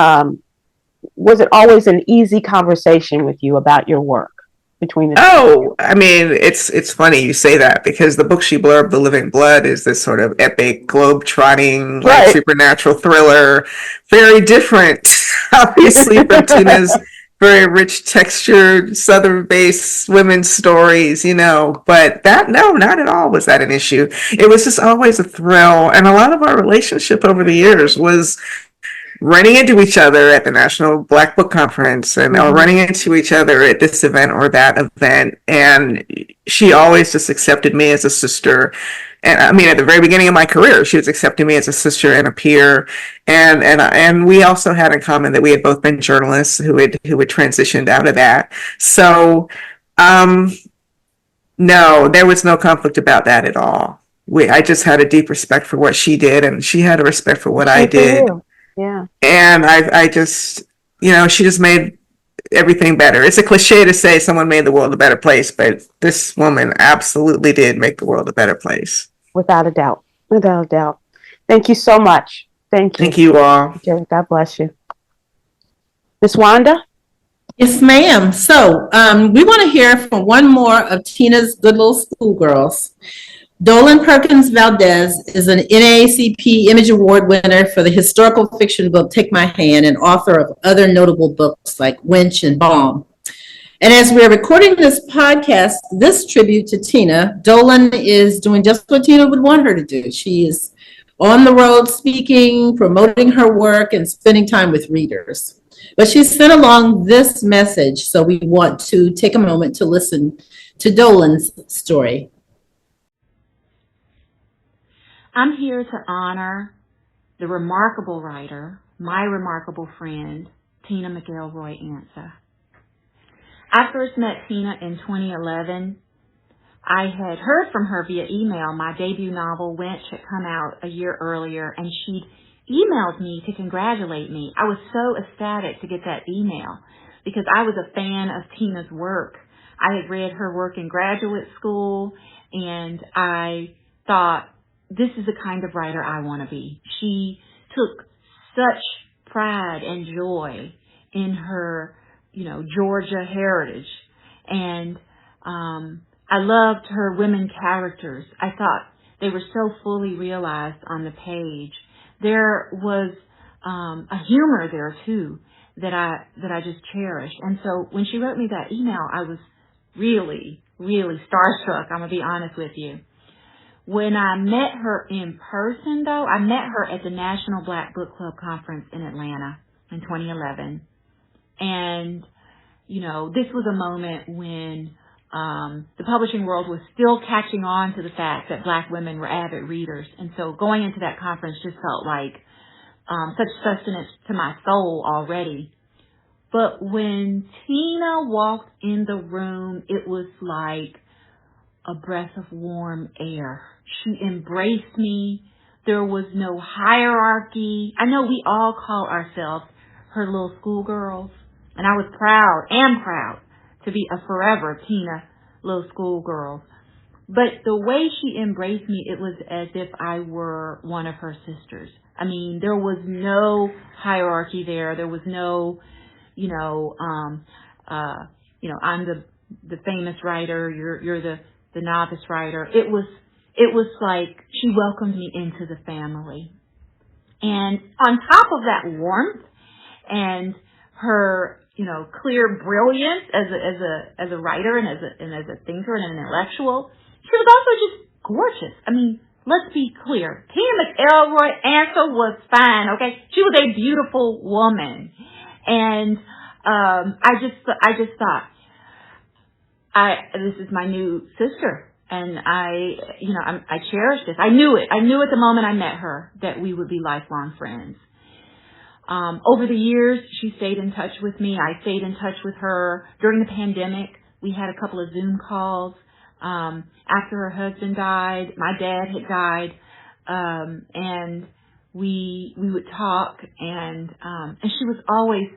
was it always an easy conversation with you about your work between the two? I mean, it's funny you say that because the book she blurbed, The Living Blood, is this sort of epic, globe-trotting, like, supernatural thriller. Very different, obviously, from Tina's very rich textured Southern based women's stories, but no, not at all was that an issue. It was just always a thrill. And a lot of our relationship over the years was running into each other at the National Black Book Conference or running into each other at this event or that event. And she always just accepted me as a sister. And I mean, at the very beginning of my career, she was accepting me as a sister and a peer. And we also had in common that we had both been journalists who had transitioned out of that. So, no, there was no conflict about that at all. I just had a deep respect for what she did, and she had a respect for what I did. Yeah. And I just, she just made everything better. It's a cliche to say someone made the world a better place, but this woman absolutely did make the world a better place. Without a doubt. Without a doubt. Thank you so much. Thank you. Thank you all. God bless you. Miss Wanda? Yes, ma'am. So we want to hear from one more of Tina's good little schoolgirls. Dolan Perkins Valdez is an NAACP Image Award winner for the historical fiction book Take My Hand and author of other notable books like Winch and Bomb. And as we're recording this podcast, this tribute to Tina, Dolan is doing just what Tina would want her to do. She is on the road speaking, promoting her work, and spending time with readers. But she sent along this message, so we want to take a moment to listen to Dolan's story. I'm here to honor the remarkable writer, my remarkable friend, Tina McElroy Ansa. I first met Tina in 2011. I had heard from her via email. My debut novel, Winch, had come out a year earlier, and she'd emailed me to congratulate me. I was so ecstatic to get that email because I was a fan of Tina's work. I had read her work in graduate school, and I thought, this is the kind of writer I want to be. She took such pride and joy in her, Georgia heritage. And I loved her women characters. I thought they were so fully realized on the page. There was a humor there too that I just cherished. And so when she wrote me that email, I was really, really starstruck. I'm gonna be honest with you. When I met her in person, though, I met her at the National Black Book Club Conference in Atlanta in 2011. And, this was a moment when the publishing world was still catching on to the fact that Black women were avid readers. And so going into that conference just felt like such sustenance to my soul already. But when Tina walked in the room, it was like a breath of warm air. She embraced me. There was no hierarchy. I know we all call ourselves her little schoolgirls, and I was am proud to be a forever Tina Little Schoolgirls. But the way she embraced me, it was as if I were one of her sisters. I mean, there was no hierarchy there. There was no, I'm the famous writer. You're the novice writer. It was like she welcomed me into the family. And on top of that warmth and her, clear brilliance as a writer and as a thinker and an intellectual, she was also just gorgeous. I mean, let's be clear. Tina McElroy Ansa was fine, okay? She was a beautiful woman. And I just thought, this is my new sister, and I cherish this. I knew it. I knew at the moment I met her that we would be lifelong friends. Over the years, she stayed in touch with me. I stayed in touch with her during the pandemic. We had a couple of Zoom calls. After her husband died, my dad had died, and we would talk, and she was always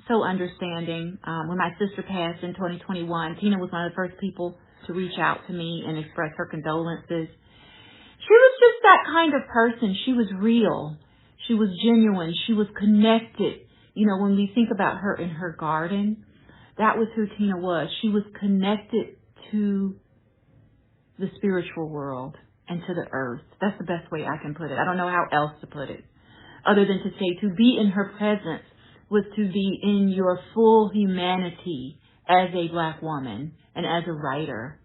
so understanding. When my sister passed in 2021, Tina was one of the first people to reach out to me and express her condolences. She was just that kind of person. She was real. She was genuine. She was connected. When we think about her in her garden, that was who Tina was. She was connected to the spiritual world and to the earth. That's the best way I can put it. I don't know how else to put it, other than to say to be in her presence was to be in your full humanity as a Black woman and as a writer,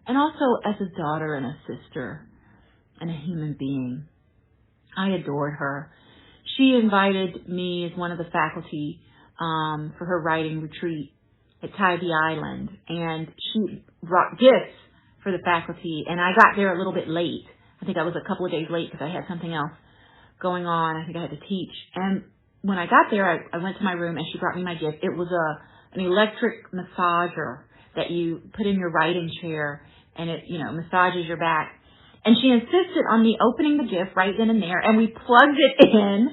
and also as a daughter and a sister and a human being. I adored her. She invited me as one of the faculty for her writing retreat at Tybee Island, and she brought gifts for the faculty, and I got there a little bit late. I think I was a couple of days late because I had something else going on. I think I had to teach. And when I got there, I went to my room and she brought me my gift. It was an electric massager that you put in your writing chair, and it, massages your back. And she insisted on me opening the gift right then and there, and we plugged it in,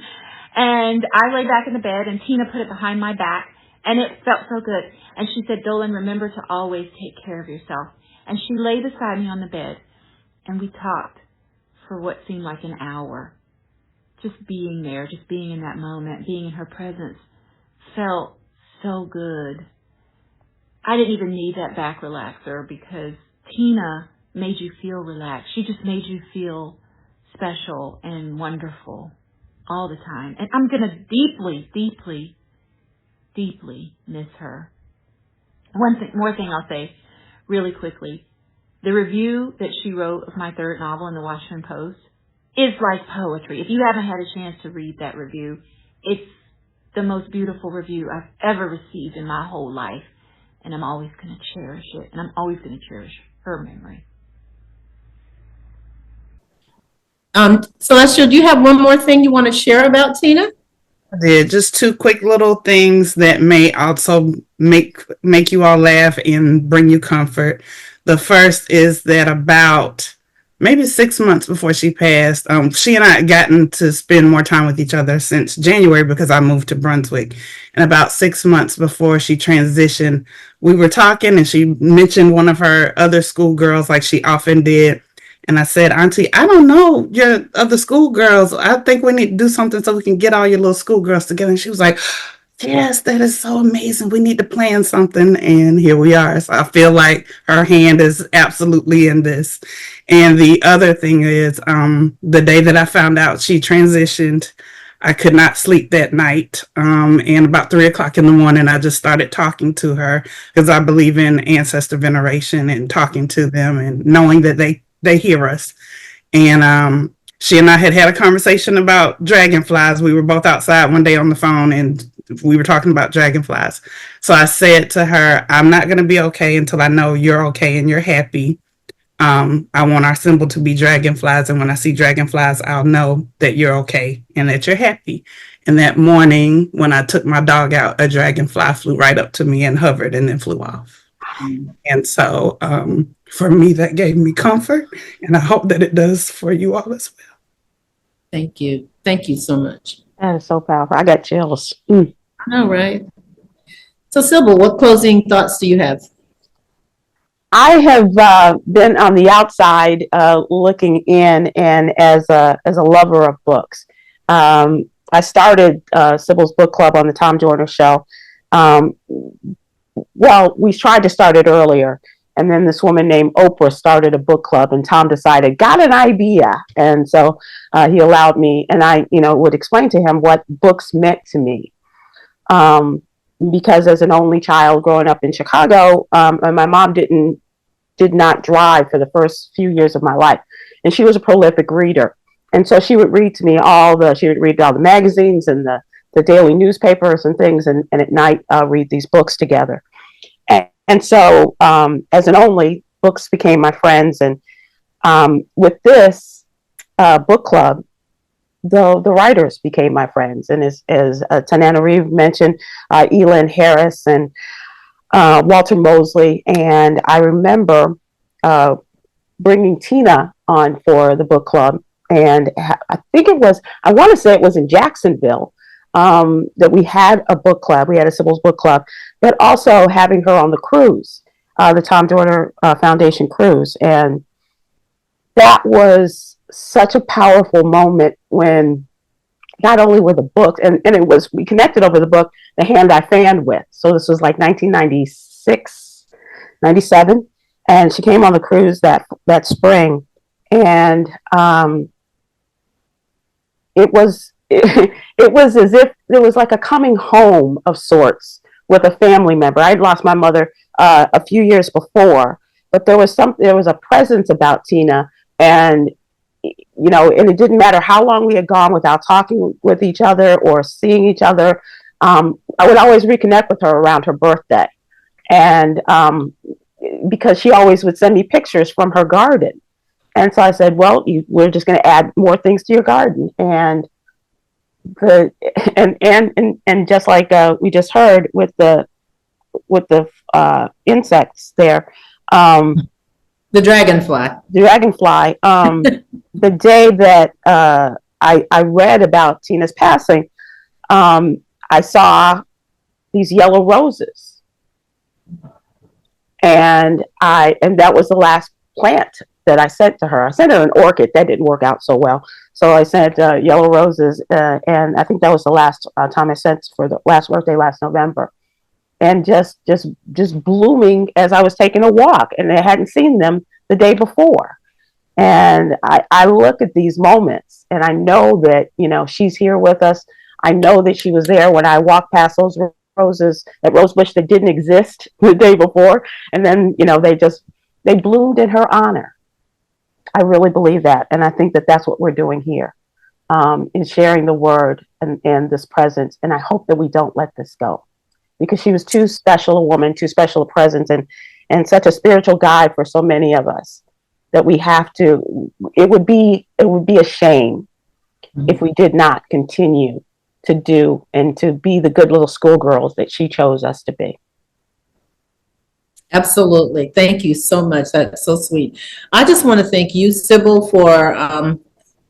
and I lay back in the bed, and Tina put it behind my back, and it felt so good. And she said, Dolan, remember to always take care of yourself. And she lay beside me on the bed, and we talked for what seemed like an hour. Just being there, just being in that moment, being in her presence felt so good. I didn't even need that back relaxer because Tina made you feel relaxed. She just made you feel special and wonderful all the time. And I'm going to deeply, deeply, deeply miss her. One more thing I'll say really quickly. The review that she wrote of my third novel in the Washington Post is like poetry. If you haven't had a chance to read that review, it's the most beautiful review I've ever received in my whole life. And I'm always going to cherish it. And I'm always going to cherish her memory. Celestial, do you have one more thing you want to share about Tina? I did. Just two quick little things that may also make you all laugh and bring you comfort. The first is that about maybe 6 months before she passed, she and I had gotten to spend more time with each other since January because I moved to Brunswick. And about 6 months before she transitioned, we were talking and she mentioned one of her other schoolgirls like she often did. And I said, Auntie, I don't know your other schoolgirls. I think we need to do something so we can get all your little schoolgirls together. And she was like, yes, that is so amazing. We need to plan something. And here we are. So I feel like her hand is absolutely in this. And the other thing is, the day that I found out she transitioned, I could not sleep that night. And about 3 o'clock in the morning, I just started talking to her because I believe in ancestor veneration and talking to them and knowing that they hear us. And she and I had a conversation about dragonflies. We were both outside one day on the phone and we were talking about dragonflies. So I said to her, I'm not going to be okay until I know you're okay and you're happy. I want our symbol to be dragonflies. And when I see dragonflies, I'll know that you're okay and that you're happy. And that morning when I took my dog out, a dragonfly flew right up to me and hovered and then flew off. And so for me, that gave me comfort. And I hope that it does for you all as well. Thank you. Thank you so much. That is so powerful. I got chills. All right. So Sybil, what closing thoughts do you have? I have been on the outside looking in, and as a lover of books. I started Sybil's book club on the Tom Joyner show. Well, we tried to start it earlier, and then this woman named Oprah started a book club, and Tom decided, got an idea. And so he allowed me, and I, would explain to him what books meant to me. Because as an only child growing up in Chicago, and my mom did not drive for the first few years of my life. And she was a prolific reader. And so she would read to me she would read all the magazines and the daily newspapers and things. And at night, read these books together. And so as an only, books became my friends. And with this book club, the writers became my friends. And as Tanana Reeve mentioned, Elin Harris and Walter Mosley. And I remember bringing Tina on for the book club. And I want to say it was in Jacksonville that we had a book club. We had a Sybil's book club, but also having her on the cruise, the Tom Joyner Foundation cruise. And that was such a powerful moment when not only were the books, and we connected over the book, The Hand I Fanned With. So this was like 1996, 97. And she came on the cruise that spring. And it was it was as if there was like a coming home of sorts with a family member. I'd lost my mother a few years before, but there was a presence about Tina, and and it didn't matter how long we had gone without talking with each other or seeing each other. I would always reconnect with her around her birthday, and because she always would send me pictures from her garden. And so I said, well, we're just going to add more things to your garden. And just like we just heard with the insects there, the dragonfly. The day that I read about Tina's passing, I saw these yellow roses, and that was the last plant that I sent to her. I sent her an orchid that didn't work out so well, so I sent yellow roses, and I think that was the last time I sent for the last birthday last November, and just blooming as I was taking a walk, and I hadn't seen them the day before. And I look at these moments, and I know that she's here with us. I know that she was there when I walked past those roses at Rosebush that didn't exist the day before, and then they bloomed in her honor. I really believe that, and I think that that's what we're doing here, in sharing the word and this presence. And I hope that we don't let this go, because she was too special a woman, too special a presence, and such a spiritual guide for so many of us, that we have to. It would be a shame if we did not continue to do and to be the good little schoolgirls that she chose us to be. Absolutely. Thank you so much. That's so sweet. I just want to thank you, Sybil, for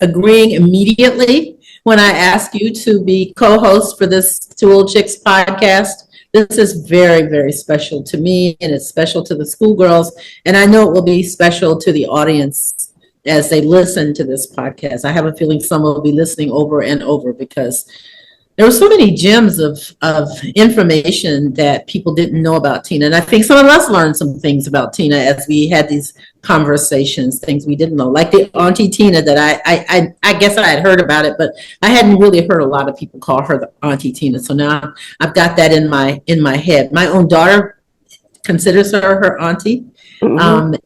agreeing immediately when I asked you to be co-host for this Two Old Chicks podcast. This is very, very special to me, and it's special to the schoolgirls, and I know it will be special to the audience as they listen to this podcast. I have a feeling some will be listening over and over, because there were so many gems of information that people didn't know about Tina. And I think some of us learned some things about Tina as we had these conversations, things we didn't know, like the Auntie Tina that I guess I had heard about it, but I hadn't really heard a lot of people call her the Auntie Tina. So now I've got that in my head. My own daughter considers her auntie. Mm-hmm.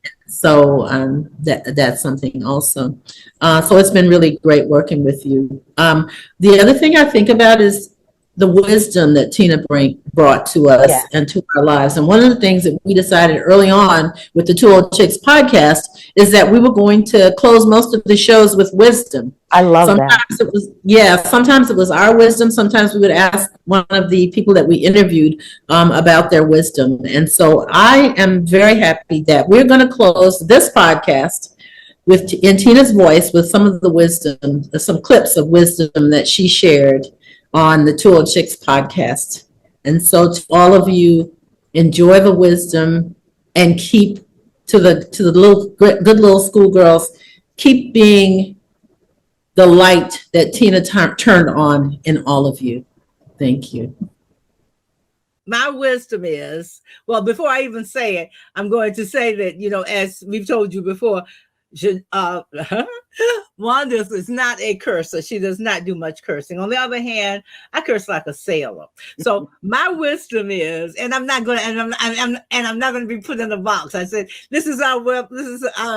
That's something also. So it's been really great working with you. The other thing I think about is the wisdom that Tina brought to us and to our lives. And one of the things that we decided early on with the Two Old Chicks podcast is that we were going to close most of the shows with wisdom. I love that. Sometimes it was our wisdom. Sometimes we would ask one of the people that we interviewed about their wisdom. And so I am very happy that we're going to close this podcast in Tina's voice with some of the wisdom, some clips of wisdom that she shared on the Two Old Chicks podcast. And so to all of you, enjoy the wisdom and keep to the good little schoolgirls, keep being the light that Tina turned on in all of you. Thank you. My wisdom is, well, before I even say it, I'm going to say that, as we've told you before, Wanda is not a cursor. She does not do much cursing. On the other hand, I curse like a sailor. So my wisdom is, and I'm not going to, I'm not going to be put in a box. I said, this is our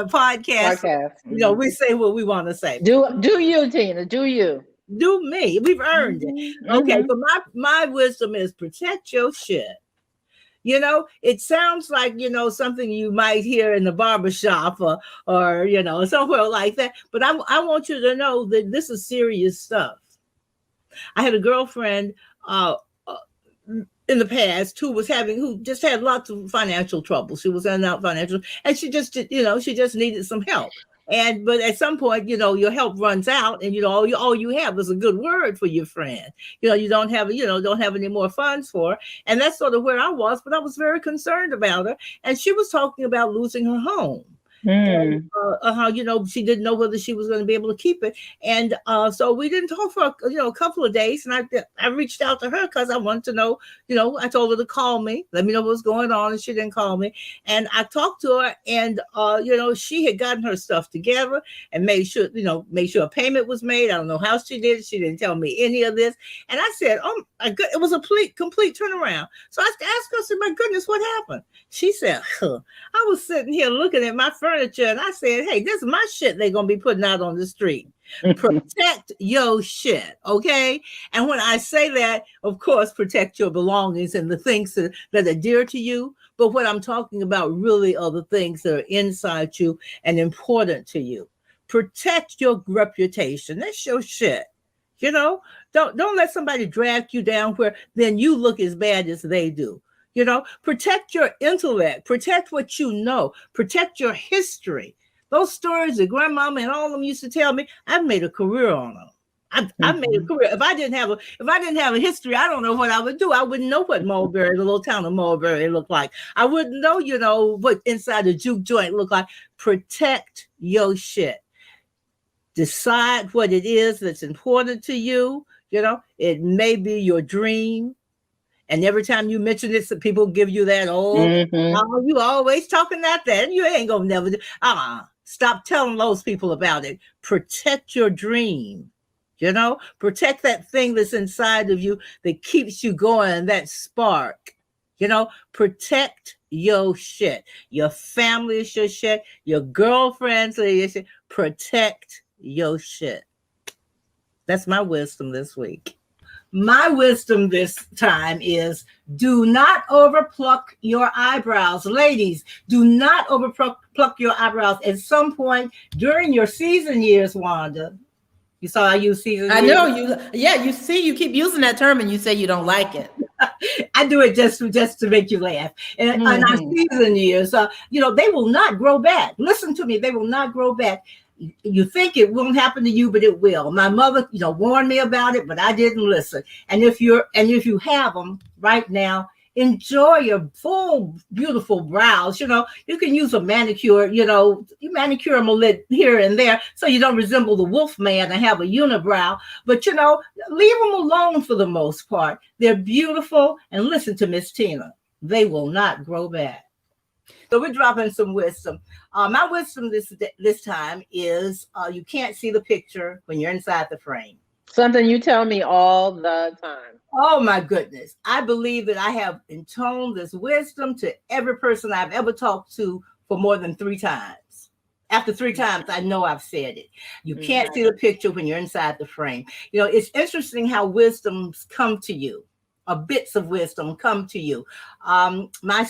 podcast. We say what we want to say. Do you, Tina? Do you? Do me. We've earned it. Okay. So my wisdom is protect your shit. It sounds like, something you might hear in the barbershop or somewhere like that. But I want you to know that this is serious stuff. I had a girlfriend in the past who just had lots of financial trouble. She was in and out financial, and she just needed some help. But at some point, your help runs out, and all you have is a good word for your friend. You don't have any more funds for her. And that's sort of where I was, but I was very concerned about her. And she was talking about losing her home. Mm. And how, you know, she didn't know whether she was going to be able to keep it. And so we didn't talk for, you know, a couple of days. And I reached out to her because I wanted to know, you know, I told her to call me, let me know what's going on. And she didn't call me. And I talked to her, and, you know, she had gotten her stuff together and made sure a payment was made. I don't know how she did it. She didn't tell me any of this. And I said, oh my God, it was a complete turnaround. So I asked her, I said, my goodness, what happened? She said, I was sitting here looking at my furniture, and I said, hey, this is my shit they're going to be putting out on the street. Protect your shit, okay? And when I say that, of course, protect your belongings and the things that are dear to you. But what I'm talking about really are the things that are inside you and important to you. Protect your reputation. That's your shit. You know, don't let somebody drag you down where then you look as bad as they do. You know, protect your intellect, protect what you know, protect your history. Those stories that grandmama and all of them used to tell me, I've made a career on them. I've made a career. If I didn't have a history, I don't know what I would do. I wouldn't know what Mulberry, the little town of Mulberry, looked like. I wouldn't know, you know, what inside a juke joint looked like. Protect your shit. Decide what it is that's important to you. You know, it may be your dream. And every time you mention it, people give you that, oh, you always talking about that. And you ain't gonna never do. Stop telling those people about it. Protect your dream. You know, protect that thing that's inside of you that keeps you going, that spark. You know, protect your shit. Your family is your shit. Your girlfriends are your shit. Protect your shit. That's my wisdom this week. My wisdom this time is do not overpluck your eyebrows. Ladies, do not overpluck your eyebrows. At some point during your season years, Wanda, you saw I use season years? I know you. Yeah, you see, you keep using that term and you say you don't like it. I do it just to make you laugh. And our season years, you know, they will not grow back. Listen to me, they will not grow back. You think it won't happen to you, but it will. My mother, you know, warned me about it, but I didn't listen. And if you have them right now, enjoy your full, beautiful brows. You know, you can use a manicure. You know, you manicure them a little here and there, so you don't resemble the wolf man and have a unibrow. But you know, leave them alone for the most part. They're beautiful. And listen to Miss Tina; they will not grow back. So we're dropping some wisdom. My wisdom this time is you can't see the picture when you're inside the frame. Something you tell me all the time. Oh my goodness. I believe that I have intoned this wisdom to every person I've ever talked to for more than 3 times. After 3 times, I know I've said it. You can't see the picture when you're inside the frame. You know, it's interesting how wisdoms come to you. Bits of wisdom come to you. My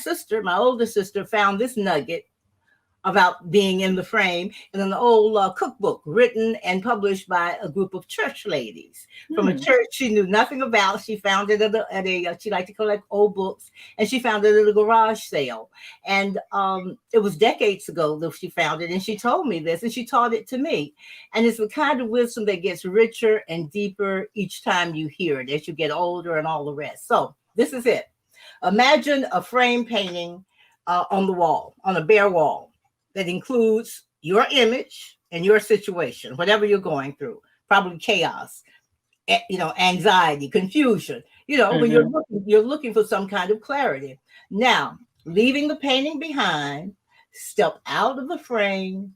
older sister, found this nugget about being in the frame in an old cookbook written and published by a group of church ladies from a church she knew nothing about. She found it she liked to collect old books, and she found it at a garage sale. And it was decades ago that she found it, and she told me this, and she taught it to me. And it's the kind of wisdom that gets richer and deeper each time you hear it as you get older and all the rest. So this is it. Imagine a frame painting on the wall, on a bare wall, that includes your image and your situation, whatever you're going through, probably chaos, you know, anxiety, confusion, you know, when you're looking for some kind of clarity. Now, leaving the painting behind, step out of the frame.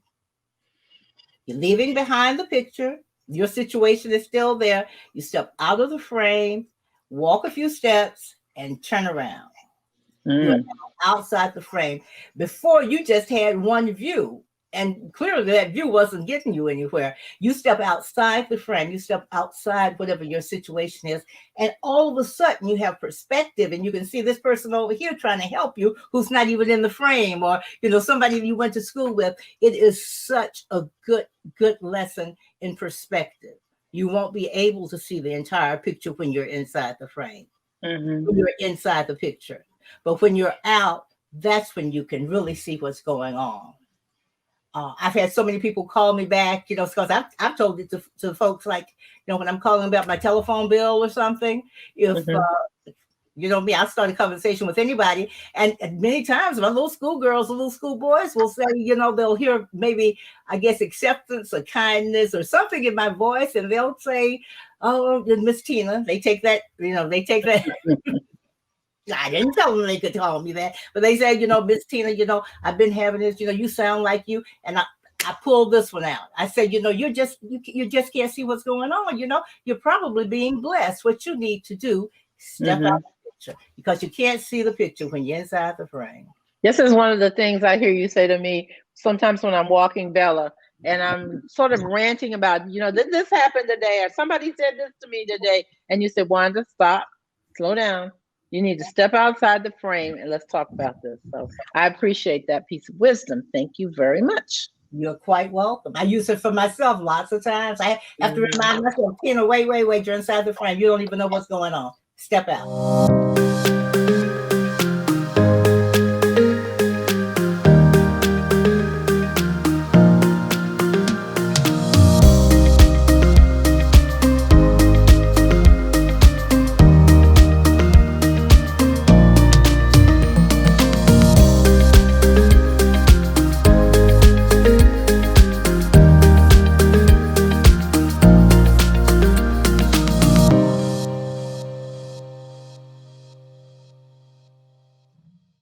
You're leaving behind the picture. Your situation is still there. You step out of the frame, walk a few steps, and turn around. You're outside the frame. Before, you just had one view, and clearly that view wasn't getting you anywhere. You step outside the frame, you step outside whatever your situation is, and all of a sudden you have perspective, and you can see this person over here trying to help you who's not even in the frame, or you know, somebody you went to school with. It is such a good lesson in perspective. You won't be able to see the entire picture when you're inside the frame, when you're inside the picture. But when you're out, that's when you can really see what's going on. I've had so many people call me back, you know, because I've told it to folks, like, you know, when I'm calling about my telephone bill or something, if You know me, I'll start a conversation with anybody. And many times my little schoolgirls, little schoolboys will say, you know, they'll hear maybe, I guess, acceptance or kindness or something in my voice. And they'll say, oh, Miss Tina, they take that, you know, they take that. I didn't tell them they could call me that, but they said, you know, Miss Tina, you know, I've been having this, you know, you sound like you. And I pulled this one out. I said, you know, you just can't see what's going on. You know, you're probably being blessed. What you need to do, step out of the picture, because you can't see the picture when you're inside the frame. This is one of the things I hear you say to me sometimes when I'm walking Bella and I'm sort of ranting about, you know, this happened today, or somebody said this to me today. And you said, Wanda, stop, slow down. You need to step outside the frame and let's talk about this. So I appreciate that piece of wisdom. Thank you very much. You're quite welcome. I use it for myself lots of times. I have to remind myself, Tina, wait, you're inside the frame. You don't even know what's going on. Step out.